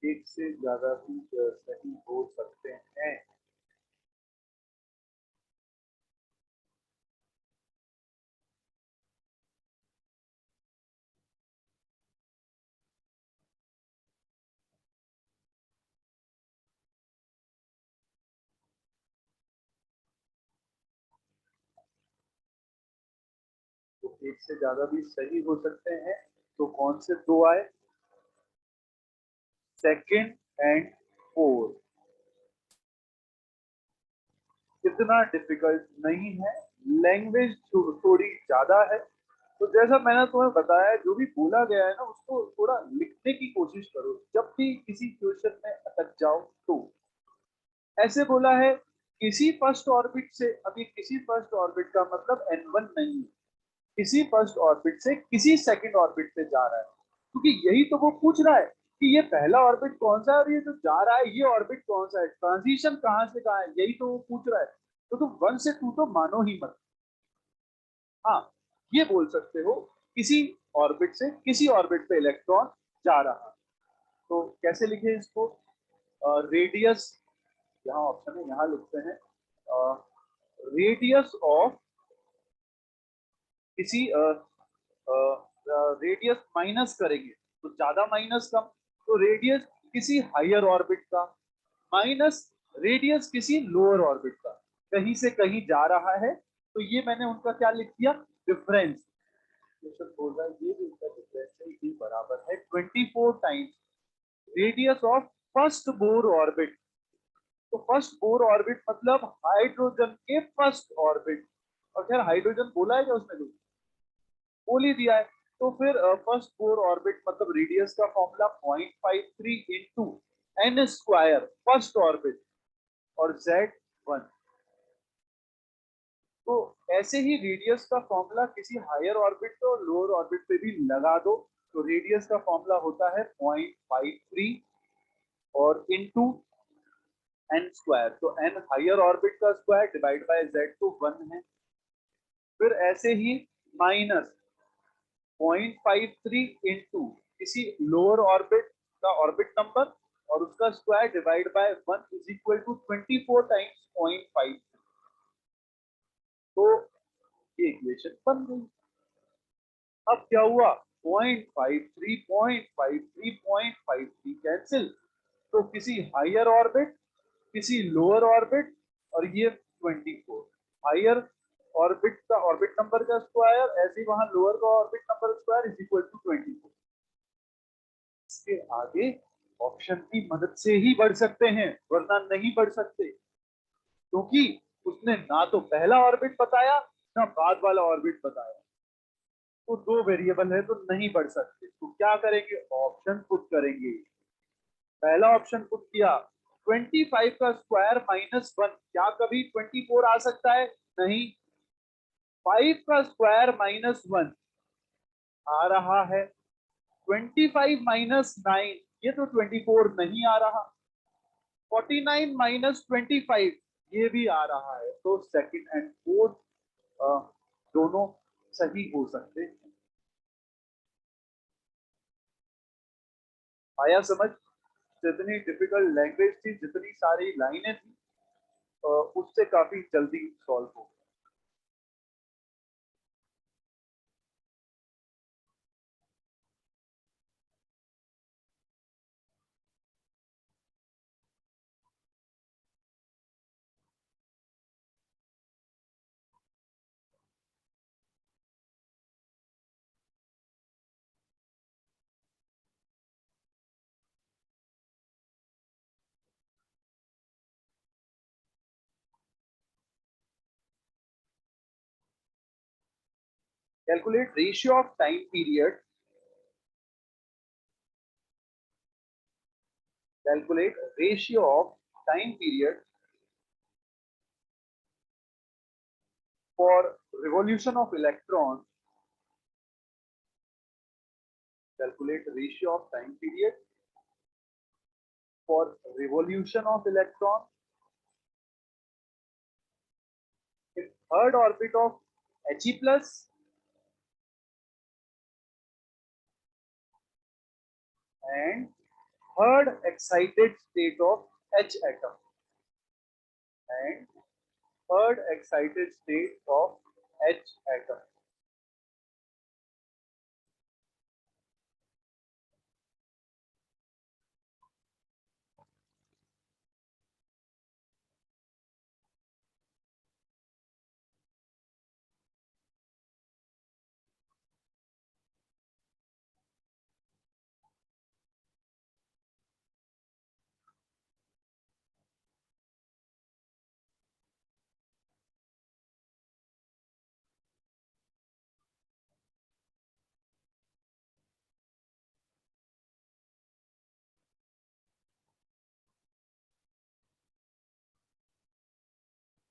Speaker 1: एक से ज्यादा भी सही हो सकते हैं। तो एक से ज्यादा भी सही हो सकते हैं, तो कौन से दो आए? Second and fourth. इतना डिफिकल्ट नहीं है, लैंग्वेज थोड़ी ज्यादा है। तो जैसा मैंने तुम्हें बताया, जो भी बोला गया है ना, उसको थोड़ा लिखने की कोशिश करो जब भी किसी क्वेश्चन में अटक जाओ तो। ऐसे बोला है किसी फर्स्ट ऑर्बिट से, अभी किसी फर्स्ट ऑर्बिट का मतलब n1 नहीं, किसी फर्स्ट ऑर्बिट से किसी सेकंड ऑर्बिट पे जा रहा है, क्योंकि यही तो वो पूछ रहा है कि ये पहला ऑर्बिट कौन सा है और ये जो जा रहा है ये ऑर्बिट कौन सा है, ट्रांजिशन कहां से कहां है, यही तो वो पूछ रहा है। तो तुम 1 से 2 तो मानो ही मत। हाँ, ये बोल सकते हो किसी ऑर्बिट से किसी ऑर्बिट पे इलेक्ट्रॉन जा रहा है। तो कैसे लिखे इसको? रेडियस, यहाँ ऑप्शन है, यहाँ लिखते हैं रेडियस ऑफ किसी रेडियस माइनस करेंगे तो ज्यादा माइनस कम, तो रेडियस किसी हायर ऑर्बिट का माइनस रेडियस किसी लोअर ऑर्बिट का, कहीं से कहीं जा रहा है। तो ये मैंने उनका क्या लिख दिया? डिफरेंस। क्वेश्चन बोल रहा है ये भी उसका डिफरेंस है, ये बराबर है 24 times radius of first Bohr orbit. तो फर्स्ट बोर ऑर्बिट मतलब हाइड्रोजन के फर्स्ट ऑर्बिट। और खैर हाइड्रोजन बोला है क्या उसने? कुछ बोल ही दिया है। तो फिर फर्स्ट बोर ऑर्बिट मतलब रेडियस का formula 0.53 into n square first orbit और जेड 1। तो ऐसे ही रेडियस का फॉर्मूला किसी हायर ऑर्बिट पे और लोअर ऑर्बिट पे भी लगा दो। तो रेडियस का फॉर्मूला होता है 0.53 और इंटू एन स्क्वायर, तो एन हायर ऑर्बिट का स्क्वायर डिवाइड बाय जेड तो 1 है। फिर ऐसे ही माइनस 0.53 इंटू किसी लोअर ऑर्बिट का ऑर्बिट नंबर और उसका square divide by 1 is equal to 24 times 0.5। तो ये इक्वेशन बन गई। अब क्या हुआ? 0.53 0.53 0.53 कैंसिल, तो किसी हायर ऑर्बिट किसी लोअर ऑर्बिट और ये 24 हायर ऑर्बिट का ऑर्बिट नंबर का स्क्वायर, ऐसे ही वहां लोअर का orbit number square is equal to 24। इसके आगे ऑप्शन की मदद से ही बढ़ सकते हैं, वरना नहीं बढ़ सकते, क्योंकि उसने ना तो पहला ऑर्बिट बताया ना बाद वाला ऑर्बिट बताया। तो दो वेरिएबल है तो नहीं बढ़ सकते, तो क्या करेंगे? ऑप्शन पुट करेंगे। पहला ऑप्शन पुट किया 25 का स्क्वायर -1, क्या कभी 24 आ सकता है? नहीं। 5 का स्क्वायर -1 आ रहा है, 25 -9 ये तो 24 नहीं आ रहा, 49 -25 ये भी आ रहा है। तो सेकंड एंड फोर्थ दोनों सही हो सकते हैं। आया समझ? जितनी डिफिकल्ट लैंग्वेज थी, जितनी सारी लाइनें थी, उससे काफी जल्दी सॉल्व हो। Calculate ratio of time period. Calculate ratio of time period for revolution of electron. Calculate ratio of time period for revolution of electron in third orbit of He plus and third excited state of H atom and third excited state of H atom.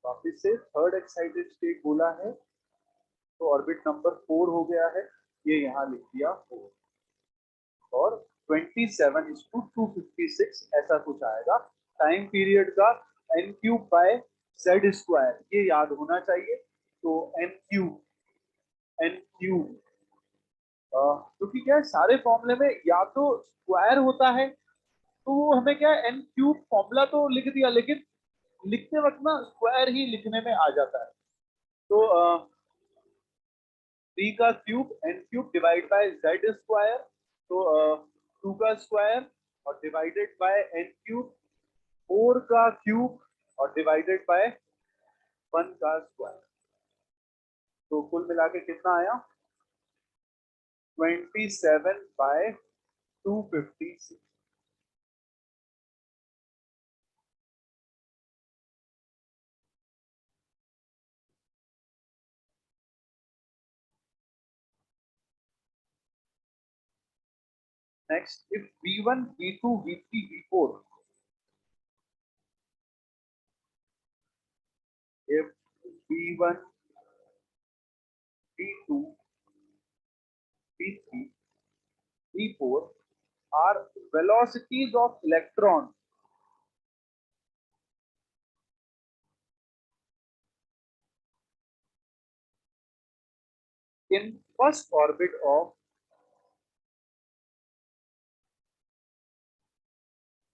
Speaker 1: वापिस से थर्ड एक्साइटेड स्टेट बोला है, तो ऑर्बिट नंबर 4 हो गया है, ये यहाँ लिख दिया 4 और 27:256 ऐसा कुछ आएगा। टाइम पीरियड का n³/z², ये याद होना चाहिए। तो n³ क्योंकि क्या है, सारे फॉर्मूले में या तो स्क्वायर होता है, तो वो हमें क्या है n³ फॉर्मूला तो लिख दिया, लेकिन लिखते वक्त ना स्क्वायर ही लिखने में आ जाता है। तो 3 का cube n³ divide by z², तो 2 का स्क्वायर और डिवाइडेड बाय n³, 4 का क्यूब और डिवाइडेड बाय 1 का स्क्वायर। तो कुल मिला के कितना आया? 27/256। Next, if V1, V2, V3, V4, if V1, V2, V3, V4 are velocities of electron in first orbit of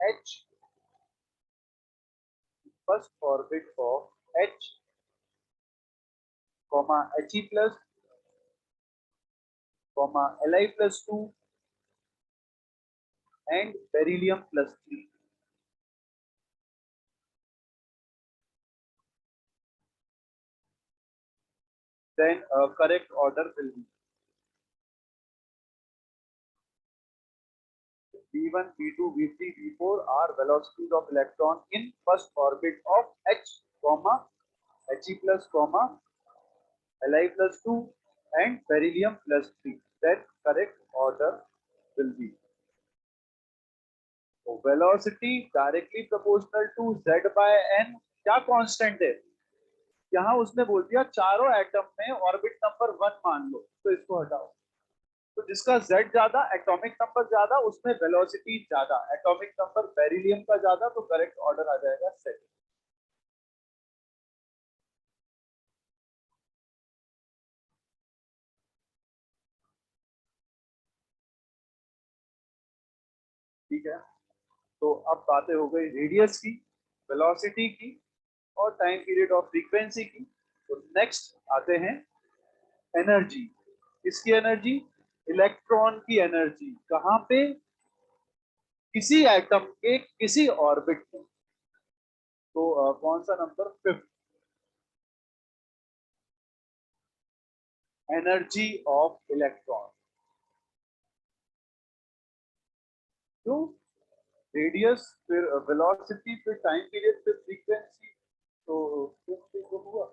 Speaker 1: H, first orbit of H, comma He plus, comma Li plus 2 and beryllium plus 3. Then correct order will be V1, V2, V3, V4 are velocities of electron in first orbit of H, comma He plus, comma Li plus 2 and beryllium plus 3. Then correct order will be velocity directly proportional to z by n। क्या कांस्टेंट है? यहाँ उसने बोल दिया चारों एटम में ऑर्बिट नंबर 1 मान लो, तो इसको हटाओ। तो जिसका Z ज्यादा, एटॉमिक नंबर ज्यादा, उसमें वेलोसिटी ज्यादा, एटॉमिक नंबर बेरिलियम का ज्यादा, तो करेक्ट ऑर्डर आ जाएगा सेकंड। ठीक है, तो अब बातें हो गई रेडियस की, वेलोसिटी की और टाइम पीरियड ऑफ फ्रीक्वेंसी की। तो नेक्स्ट आते हैं एनर्जी। किसकी एनर्जी? इलेक्ट्रॉन की एनर्जी। कहां पे? किसी एटम के किसी ऑर्बिट में। तो कौन सा number? 5th, energy of electron. तो रेडियस, फिर वेलोसिटी, फिर टाइम पीरियड, फिर फ्रीक्वेंसी, तो फिर हुआ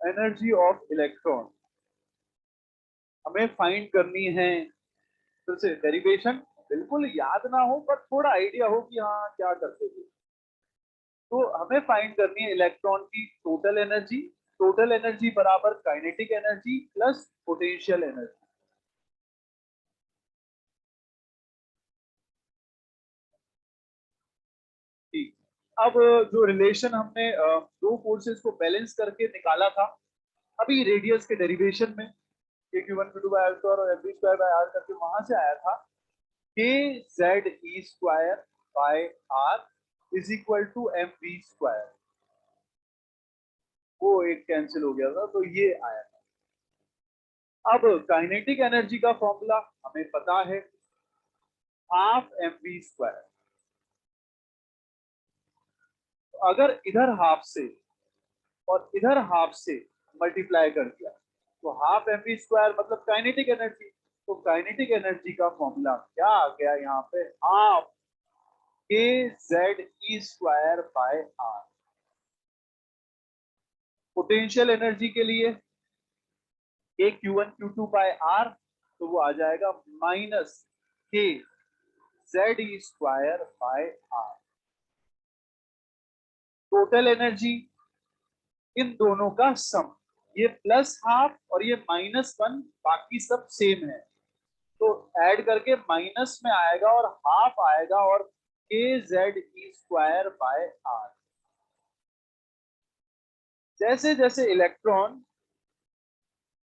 Speaker 1: एनर्जी ऑफ इलेक्ट्रॉन। हमें फाइंड करनी है। फिर से डेरिवेशन बिल्कुल याद ना हो पर थोड़ा आइडिया हो कि हाँ क्या करते थे। तो हमें फाइंड करनी है इलेक्ट्रॉन की टोटल एनर्जी। टोटल एनर्जी बराबर kinetic energy plus potential energy. ठीक। अब जो रिलेशन हमने दो फोर्सेस को बैलेंस करके निकाला था अभी रेडियस के डेरिवेशन में, k Q1 Q2 by r square और एफ स्क्वायर बाय आर करके वहां से आया था k Z E square by r is equal to m v square. वो एक कैंसिल हो गया था तो ये आया था। अब काइनेटिक एनर्जी का फॉर्मूला हमें पता है, हाफ एम वी स्क्वायर। अगर इधर हाफ से और इधर हाफ से मल्टीप्लाई कर दिया तो हाफ एम वी स्क्वायर मतलब काइनेटिक एनर्जी। तो काइनेटिक एनर्जी का फॉर्मूला क्या आ गया यहाँ पे? Half k Z E square by r. Potential energy के लिए के Q1 Q2 बाय आर, तो वो आ जाएगा minus k Z E square by r. Total energy इन दोनों का सम, ये प्लस हाफ और ये -1, बाकी सब सेम है तो ऐड करके माइनस में आएगा और हाफ आएगा और k Z E square by r. जैसे जैसे इलेक्ट्रॉन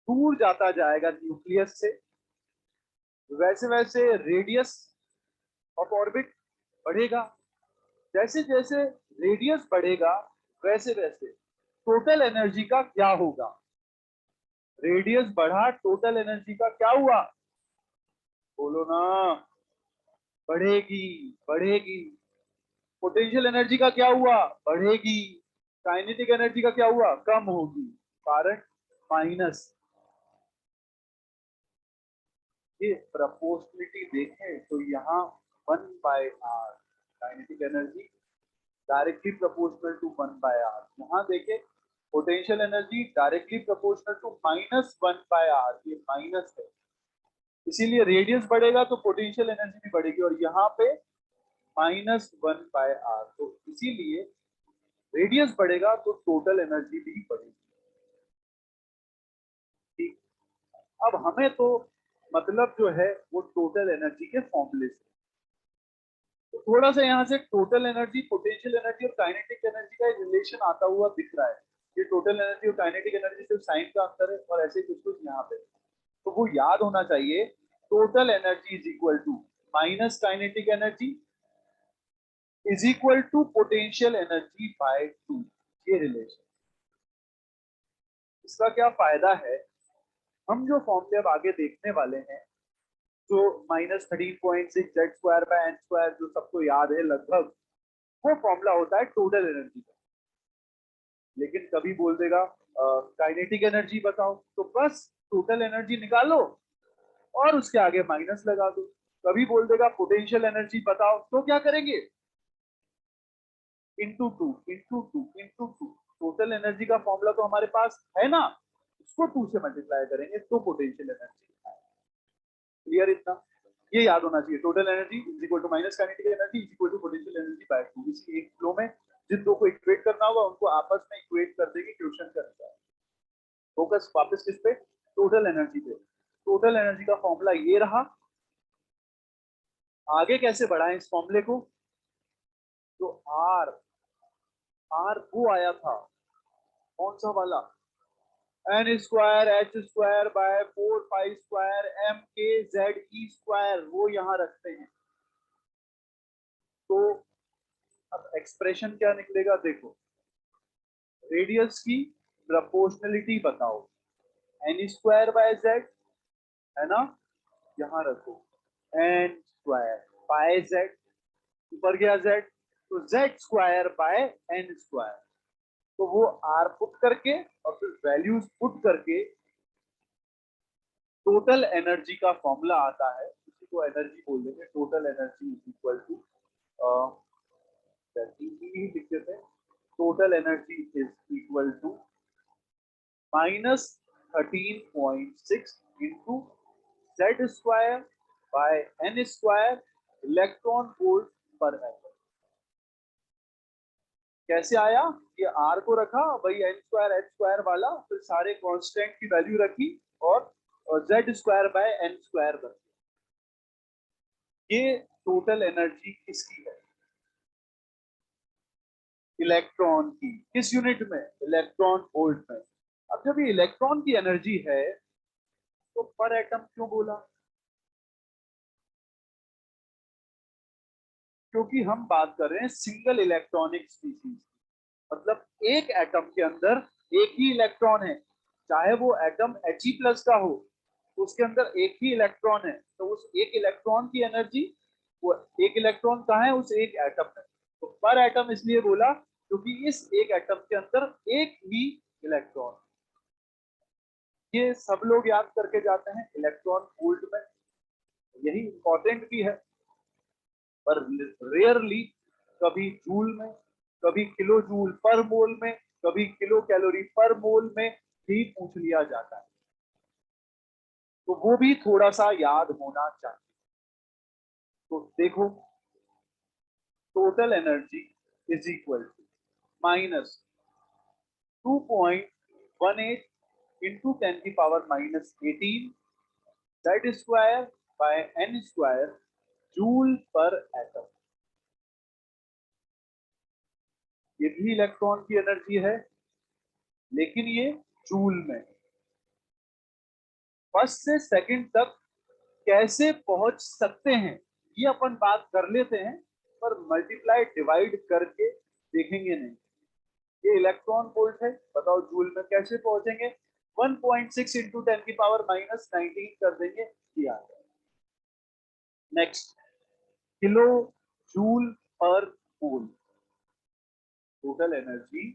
Speaker 1: दूर जाता जाएगा न्यूक्लियस से वैसे वैसे रेडियस ऑफ ऑर्बिट बढ़ेगा। जैसे जैसे रेडियस बढ़ेगा वैसे वैसे टोटल एनर्जी का क्या होगा? रेडियस बढ़ा, टोटल एनर्जी का क्या हुआ? बोलो ना। बढ़ेगी, बढ़ेगी। पोटेंशियल एनर्जी का क्या हुआ? बढ़ेगी। काइनेटिक एनर्जी का क्या हुआ? कम होगी, कारण माइनस। ये प्रपोर्शनलिटी देखें तो यहाँ 1/r kinetic energy directly proportional to 1/r। यहाँ देखें potential energy directly proportional to -1/r, ये माइनस है। इसीलिए रेडियस बढ़ेगा तो पोटेंशियल एनर्जी भी बढ़ेगी और यहाँ पे -1/r, तो इसीलिए रेडियस बढ़ेगा तो टोटल एनर्जी भी बढ़ेगी। ठीक। अब हमें तो मतलब जो है वो टोटल एनर्जी के फॉर्मूले से, तो थोड़ा सा यहाँ से टोटल एनर्जी, पोटेंशियल एनर्जी और काइनेटिक एनर्जी का एक रिलेशन आता हुआ दिख रहा है। ये टोटल एनर्जी और काइनेटिक एनर्जी सिर्फ साइन का अंतर है और ऐसे कुछ कुछ यहाँ पे, तो वो याद होना चाहिए। Total energy is equal to minus kinetic energy is equal to potential energy by 2, ये रिलेशन। इसका क्या फायदा है? हम जो फॉर्मूले अब आगे देखने वाले हैं, जो -13.6 Z square by N square जो सबको याद है लगभग, वो फॉर्मूला होता है टोटल एनर्जी का। लेकिन कभी बोल देगा काइनेटिक एनर्जी बताओ, तो बस टोटल एनर्जी निकालो और उसके आगे माइनस लगा दो। कभी बोल देगा पोटेंशियल एनर्जी बताओ, तो क्या करेंगे? Into two, into two, into two. Total energy का फॉर्मूला तो हमारे पास है ना, उसको 2 से मल्टीप्लाई करेंगे तो पोटेंशियल एनर्जी। क्लियर इतना? ये याद होना चाहिए, total energy is equal to minus kinetic energy is equal to potential energy by 2। इसी एक फ्लो में जिन दो को इक्वेट करना होगा उनको आपस में इक्वेट कर देंगे क्वेश्चन के अनुसार। फोकस वापस किस पे, टोटल एनर्जी पे। टोटल एनर्जी का फॉर्मूला ये रहा। आगे कैसे बढ़ाएं इस फॉर्मूले को, तो आर वो आया था कौन सा वाला, N square H square by 4 pi square M K Z E square, वो यहां रखते हैं। तो अब एक्सप्रेशन क्या निकलेगा देखो, रेडियस की प्रोपोर्शनलिटी बताओ, एन स्क्वायर बाय जेड है ना, यहां रखो एन स्क्वायर बाय जेड, ऊपर गया जेड, तो Z square by N square. तो वो आर पुट करके और फिर वैल्यूज पुट करके टोटल एनर्जी का फॉर्मूला आता है, उसी को एनर्जी बोल देंगे। Total energy is equal to लिख देते हैं, total energy is equal to -13.6 into Z square by N square electron volt per atom. कैसे आया, ये आर को रखा वही एन स्क्वायर एच स्क्वायर वाला, फिर सारे कांस्टेंट की वैल्यू रखी और Z square by N square बन गया। ये टोटल एनर्जी किसकी है, इलेक्ट्रॉन की। किस यूनिट में, इलेक्ट्रॉन वोल्ट में। अब जब ये इलेक्ट्रॉन की एनर्जी है तो पर एटम क्यों बोला, क्योंकि हम बात कर रहे हैं सिंगल इलेक्ट्रॉनिक स्पीसीज, मतलब एक एटम के अंदर एक ही इलेक्ट्रॉन है, चाहे वो एटम He+ का हो, उसके अंदर एक ही इलेक्ट्रॉन है, तो उस एक इलेक्ट्रॉन की एनर्जी, वो एक इलेक्ट्रॉन कहाँ है, उस एक एटम में। तो पर एटम इसलिए बोला क्योंकि इस एक एटम के अंदर एक ही इलेक्ट्रॉन। ये सब लोग याद करके जाते हैं इलेक्ट्रॉन वोल्ट में, यही इंपॉर्टेंट भी है, पर रेयरली कभी जूल में, कभी किलो जूल पर मोल में, कभी किलो कैलोरी पर मोल में भी पूछ लिया जाता है, तो वो भी थोड़ा सा याद होना चाहिए। तो देखो, total energy is equal to -2.18 into 10⁻⁻18 Z square by N square joule per atom. ये भी इलेक्ट्रॉन की एनर्जी है, लेकिन ये जूल में। फर्स्ट से सेकंड तक कैसे पहुंच सकते हैं ये अपन बात कर लेते हैं, पर मल्टीप्लाई डिवाइड करके देखेंगे नहीं। ये इलेक्ट्रॉन वोल्ट है, बताओ जूल में कैसे पहुंचेंगे, 1.6 इंटू 10⁻⁻19 कर देंगे, किया। Next, kilojoule per mole, total energy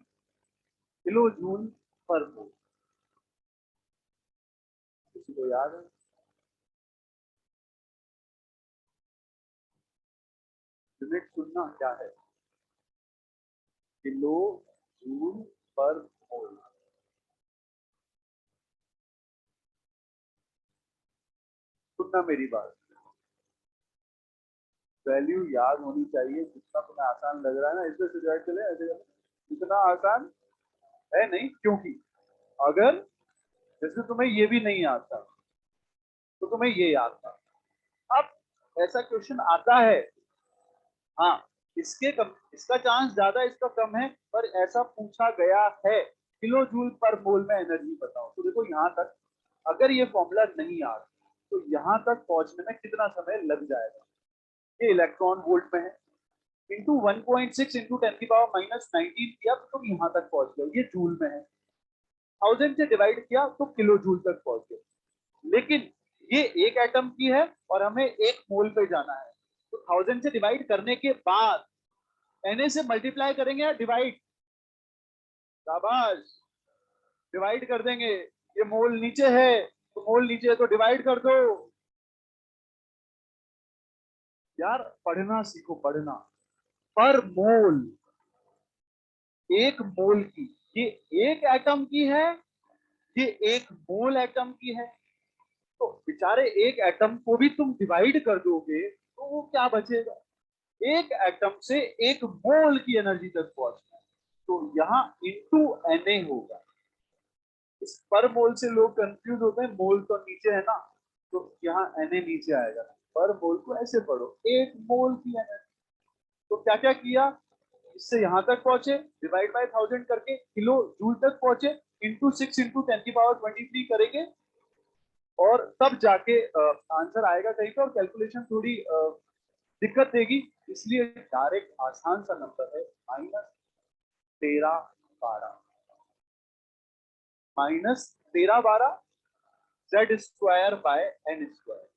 Speaker 1: kilojoule per mole. किसी को याद है, यूनिट सुनना क्या है, किलो जूल पर मोल। सुनना मेरी बात, वैल्यू याद होनी चाहिए। जितना तुम्हें आसान लग रहा है ना, इसमें से चले ऐसे, इतना आसान है नहीं, क्योंकि अगर जैसे तुम्हें ये भी नहीं आता तो तुम्हें ये याद था। अब ऐसा क्वेश्चन आता है, हाँ, इसका चांस ज्यादा, इसका कम है, पर ऐसा पूछा गया है, किलो जूल पर मोल में एनर्जी बताओ। तो देखो यहाँ तक अगर ये फॉर्मूला नहीं आ तो यहाँ तक पहुंचने में कितना समय लग जाएगा। ये इलेक्ट्रॉन वोल्ट में है, इंटू 1.6 इंटू 10⁻⁻19 किया तो तुम यहाँ तक पहुंच गए। ये जूल में है, 1000 से डिवाइड किया तो किलो जूल तक पहुंच गए। लेकिन ये एक एटम की है और हमें एक मोल पे जाना है, तो 1000 से डिवाइड करने के बाद Na से मल्टीप्लाई करेंगे या डिवाइड, शाबाश, डिवाइड कर देंगे। ये मोल नीचे है तो मोल नीचे है तो डिवाइड कर दो। यार पढ़ना सीखो, पढ़ना। पर मोल, एक मोल की, ये एक एटम की है, ये एक मोल एटम की है, तो बेचारे एक एटम को भी तुम डिवाइड कर दोगे तो वो क्या बचेगा, एक एटम से एक मोल की एनर्जी तक पहुंचना है, तो यहाँ इंटू Na होगा। इस पर मोल से लोग कंफ्यूज होते हैं, मोल तो नीचे है ना, तो यहाँ Na नीचे आएगा। पर मोल को ऐसे पढ़ो, एक मोल की एनर्जी। तो क्या क्या किया, इससे यहां तक पहुंचे, डिवाइड बाय 1000 करके किलो जूल तक पहुंचे, इंटू 6 इंटू 10⁻23 करेंगे, और तब जाके आंसर आएगा कहीं पे। और कैलकुलेशन थोड़ी दिक्कत देगी, इसलिए डायरेक्ट आसान सा नंबर है -1312। -1312 Z square by N square.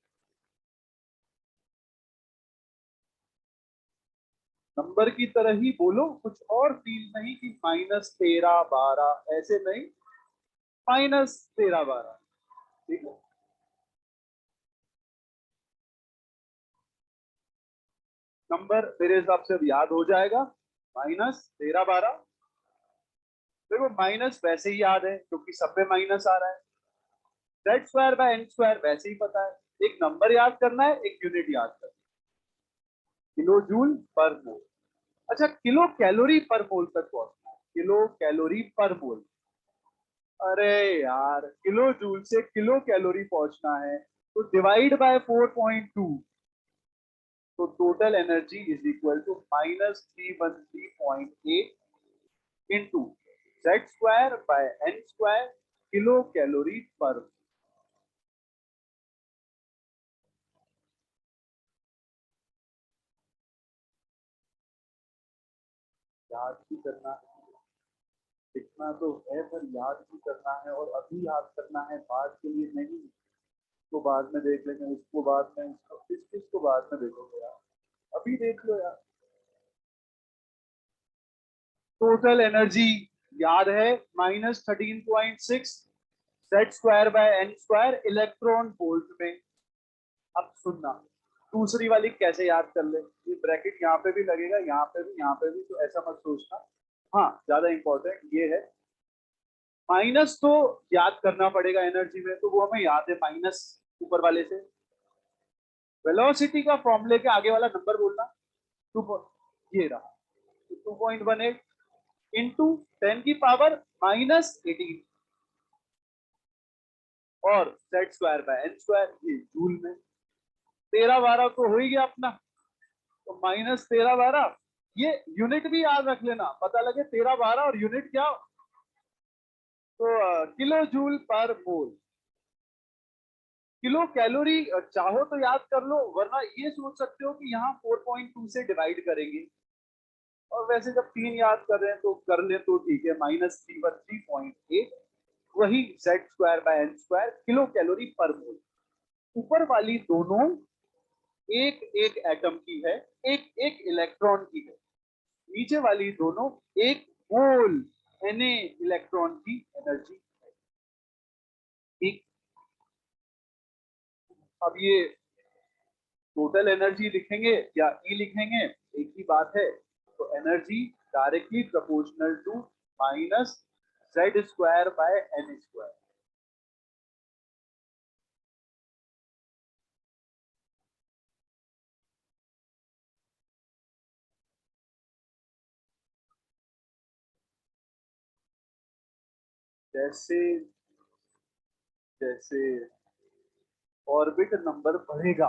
Speaker 1: Number की तरह ही बोलो, कुछ और फील नहीं कि -1312 ऐसे नहीं, -1312। ठीक है, नंबर मेरे हिसाब से अब याद हो जाएगा, -1312। देखो माइनस वैसे ही याद है क्योंकि सब में माइनस आ रहा है। Z square by N square वैसे ही पता है। एक नंबर याद करना है, एक यूनिट याद करना है, किलो जूल पर मोल। अच्छा, किलो कैलोरी पर मोल तक पहुंचना है, किलो कैलोरी पर मोल। अरे यार, किलो जूल से किलो कैलोरी पहुंचना है तो डिवाइड बाय 4.2, तो total energy is equal to -313.8 into Z square by N square kilocalorie per. याद भी करना है, लिखना तो है पर याद भी करना है, और अभी याद करना है, बाद के लिए नहीं। तो बाद में देख लेंगे, उसको बाद में, इसको किस को बाद में देखोगे यार, अभी देख लो यार। टोटल एनर्जी याद है -13.6 Z square by N square electron volt में। अब सुनना, दूसरी वाली कैसे याद कर ले, ये ब्रैकेट यहाँ पे भी लगेगा, यहाँ पे भी, यहाँ पे भी, तो ऐसा मत सोचना। हाँ, ज्यादा इंपॉर्टेंट ये है, माइनस तो याद करना पड़ेगा एनर्जी में, तो वो हमें याद है, माइनस ऊपर वाले से। वेलोसिटी का फॉर्मूले के आगे वाला नंबर बोलना, टू, ये रहा, 2.18 इंटू 10⁻−18, और Z square by N square, ये जूल में। 1312 तो हो ही गया अपना, तो -1312, ये यूनिट भी याद रख लेना, पता लगे 1312 और यूनिट क्या, तो किलो जूल पर मोल। किलो कैलोरी चाहो तो याद कर लो, वरना ये सोच सकते हो कि यहाँ 4.2 से डिवाइड करेंगे, और वैसे जब 3 याद कर रहे हैं तो कर ले तो ठीक है, -313.8, वही Z square by N square kilocalorie per mole. ऊपर वाली दोनों एक एक एटम की है, एक एक इलेक्ट्रॉन की है, नीचे वाली दोनों एक मोल Na इलेक्ट्रॉन की एनर्जी है। ठीक, अब ये टोटल एनर्जी लिखेंगे या ई लिखेंगे, एक ही बात है। तो energy directly proportional to minus Z square by N square. जैसे जैसे ऑर्बिट नंबर बढ़ेगा,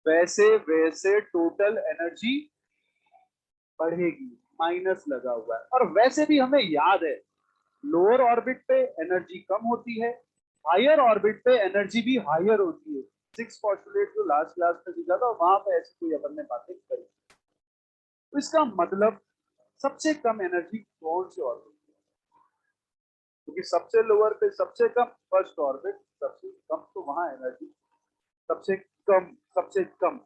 Speaker 1: वैसे वैसे टोटल एनर्जी बढ़ेगी, माइनस लगा हुआ है। और वैसे भी हमें याद है, लोअर ऑर्बिट पे एनर्जी कम होती है, हायर ऑर्बिट पे एनर्जी भी हायर होती है। 6 पॉस्टुलेट जो लास्ट क्लास में दिखा था, वहां पे ऐसी कोई अपन ने बातें करी। तो इसका मतलब सबसे कम एनर्जी कौन से ऑर्बिट, क्योंकि सबसे लोअर पे सबसे कम फर्स्ट ऑर्बिट, सबसे कम, तो वहां एनर्जी सबसे कम, सबसे कम।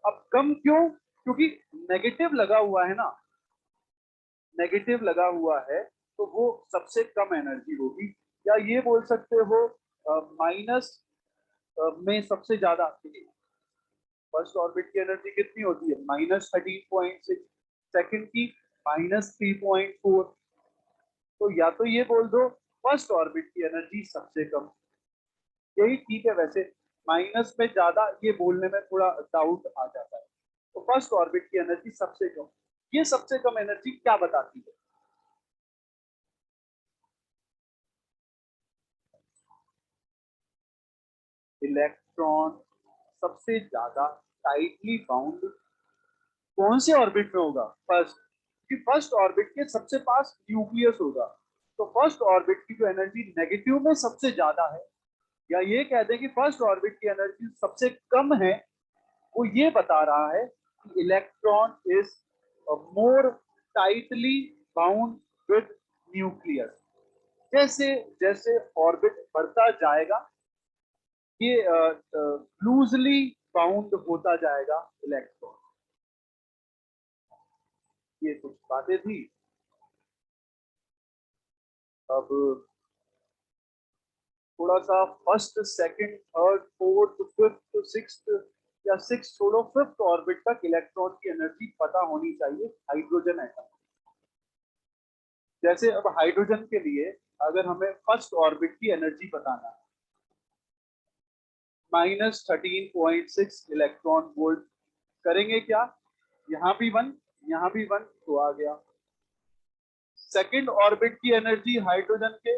Speaker 1: अब कम क्यों, क्योंकि नेगेटिव लगा हुआ है ना, नेगेटिव लगा हुआ है, तो वो सबसे कम एनर्जी होगी। या ये बोल सकते हो माइनस में सबसे ज्यादा। फर्स्ट ऑर्बिट की एनर्जी कितनी होती है, -13.6, सेकंड की -3.4। तो या तो ये बोल दो फर्स्ट ऑर्बिट की एनर्जी सबसे कम, यही ठीक है वैसे। माइनस में ज्यादा ये बोलने में थोड़ा डाउट आ जाता है। तो फर्स्ट ऑर्बिट की एनर्जी सबसे कम, ये सबसे कम एनर्जी क्या बताती है? इलेक्ट्रॉन सबसे ज्यादा टाइटली बाउंड कौन से ऑर्बिट में होगा? फर्स्ट, कि फर्स्ट ऑर्बिट के सबसे पास न्यूक्लियस होगा, तो फर्स्ट ऑर्बिट की जो एनर्जी नेगेटिव में सबसे ज्यादा है, या ये कह दें कि फर्स्ट ऑर्बिट की एनर्जी सबसे कम है, वो ये बता रहा है कि electron is more tightly bound with nucleus. जैसे जैसे ऑर्बिट बढ़ता जाएगा, ये लूजली बाउंड होता जाएगा इलेक्ट्रॉन। ये कुछ बातें थी। अब थोड़ा सा first, second, third, fourth, fifth, sixth, या सिक्स छोड़ो, फिफ्थ ऑर्बिट तक इलेक्ट्रॉन की एनर्जी पता होनी चाहिए हाइड्रोजन एटम। जैसे अब हाइड्रोजन के लिए अगर हमें फर्स्ट ऑर्बिट की एनर्जी बताना है, -13.6 इलेक्ट्रॉन वोल्ट, करेंगे क्या? यहाँ भी वन, यहाँ भी वन, तो आ गया। सेकंड ऑर्बिट की एनर्जी हाइड्रोजन के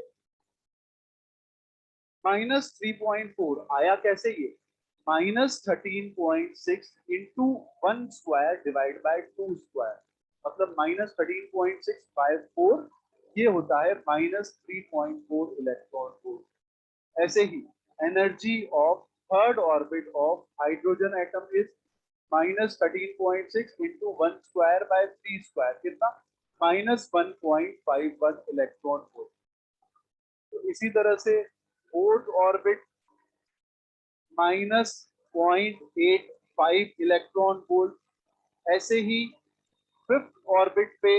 Speaker 1: -3.4, आया कैसे ये? -13.6 into 1 square divide by 2 square, मतलब -13.654, ये होता है -3.4 इलेक्ट्रॉन वोल्ट। ऐसे ही energy of third orbit of hydrogen atom is -13.6 into 1 square by 3 square, कितना? -1.51 इलेक्ट्रॉन वोल्ट। तो इसी तरह से फोर्थ ऑर्बिट -0.85 इलेक्ट्रॉन वोल्ट। ऐसे ही फिफ्थ ऑर्बिट पे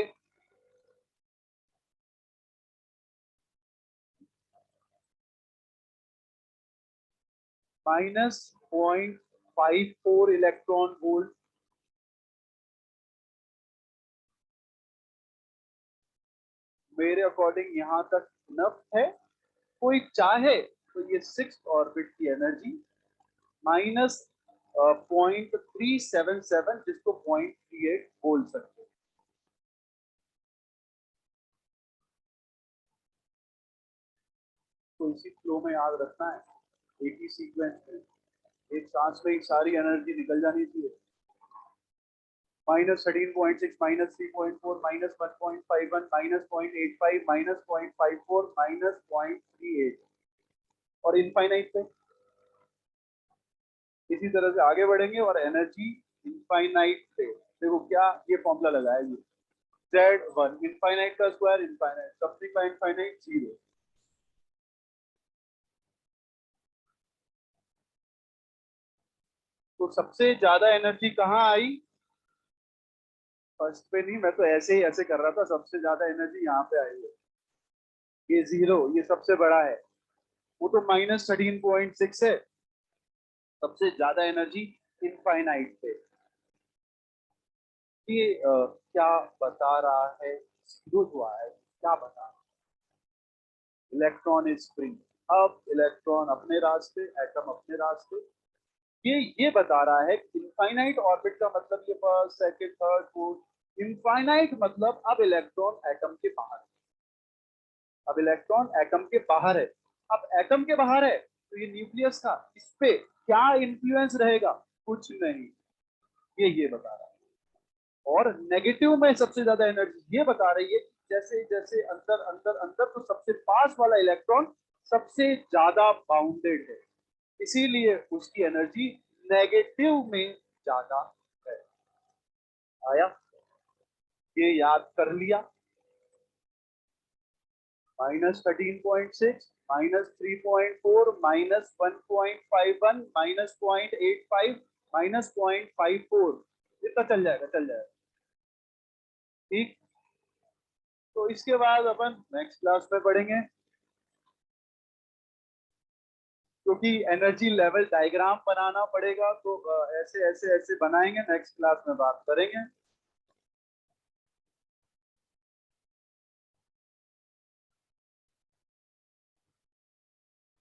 Speaker 1: -0.54 इलेक्ट्रॉन वोल्ट। मेरे अकॉर्डिंग यहाँ तक इनफ है। कोई चाहे तो ये सिक्स ऑर्बिट की एनर्जी -0.377, जिसको 0.38 बोल सकते हैं। तो इसी फ्लो में याद रखना है, एक ही सीक्वेंस में एक सांस में ही सारी एनर्जी निकल जानी चाहिए। -13.6, -3.4, -1.51, -0.85, -0.54, -0.38, और इनफाइनाइट पे इसी तरह से आगे बढ़ेंगे। और एनर्जी इनफाइनाइट पे देखो क्या ये फॉर्मूला लगाया, ये Z1 इनफाइनाइट का स्क्वायर इनफाइनाइट, समथिंग का इनफाइनाइट 0। तो सबसे ज्यादा एनर्जी कहाँ आई? फर्स्ट पे नहीं, मैं तो ऐसे ही ऐसे कर रहा था। सबसे ज्यादा एनर्जी यहाँ पे आई है, ये 0, ये सबसे बड़ा है, वो तो -13.6 है। सबसे ज्यादा एनर्जी इनफाइनाइट पे। ये क्या बता रहा है? जीरो जो आया है क्या बता रहा है? Electron is free. अब इलेक्ट्रॉन अपने रास्ते, एटम अपने रास्ते। ये बता रहा है इनफाइनाइट ऑर्बिट का मतलब ये first, second, third, fourth. Infinite मतलब अब इलेक्ट्रॉन एटम के बाहर है। अब इलेक्ट्रॉन एटम के बाहर है। अब एटम के बाहर है तो ये न्यूक्लियस था, इस पे क्या इन्फ्लुएंस रहेगा? कुछ नहीं, ये बता रहा है। और नेगेटिव में सबसे ज्यादा एनर्जी ये बता रही है कि जैसे जैसे अंदर अंदर अंदर, तो सबसे पास वाला इलेक्ट्रॉन सबसे ज्यादा बाउंडेड है, इसीलिए उसकी एनर्जी नेगेटिव में ज्यादा है। आया? ये याद कर लिया। -13.6, -3.4, -1.51, -0.85, -0.54, इतना चल जाएगा, चल जाएगा। ठीक। तो इसके बाद अपन नेक्स्ट क्लास में पढ़ेंगे, क्योंकि एनर्जी लेवल डायग्राम बनाना पड़ेगा, तो ऐसे ऐसे ऐसे बनाएंगे, नेक्स्ट क्लास में बात करेंगे।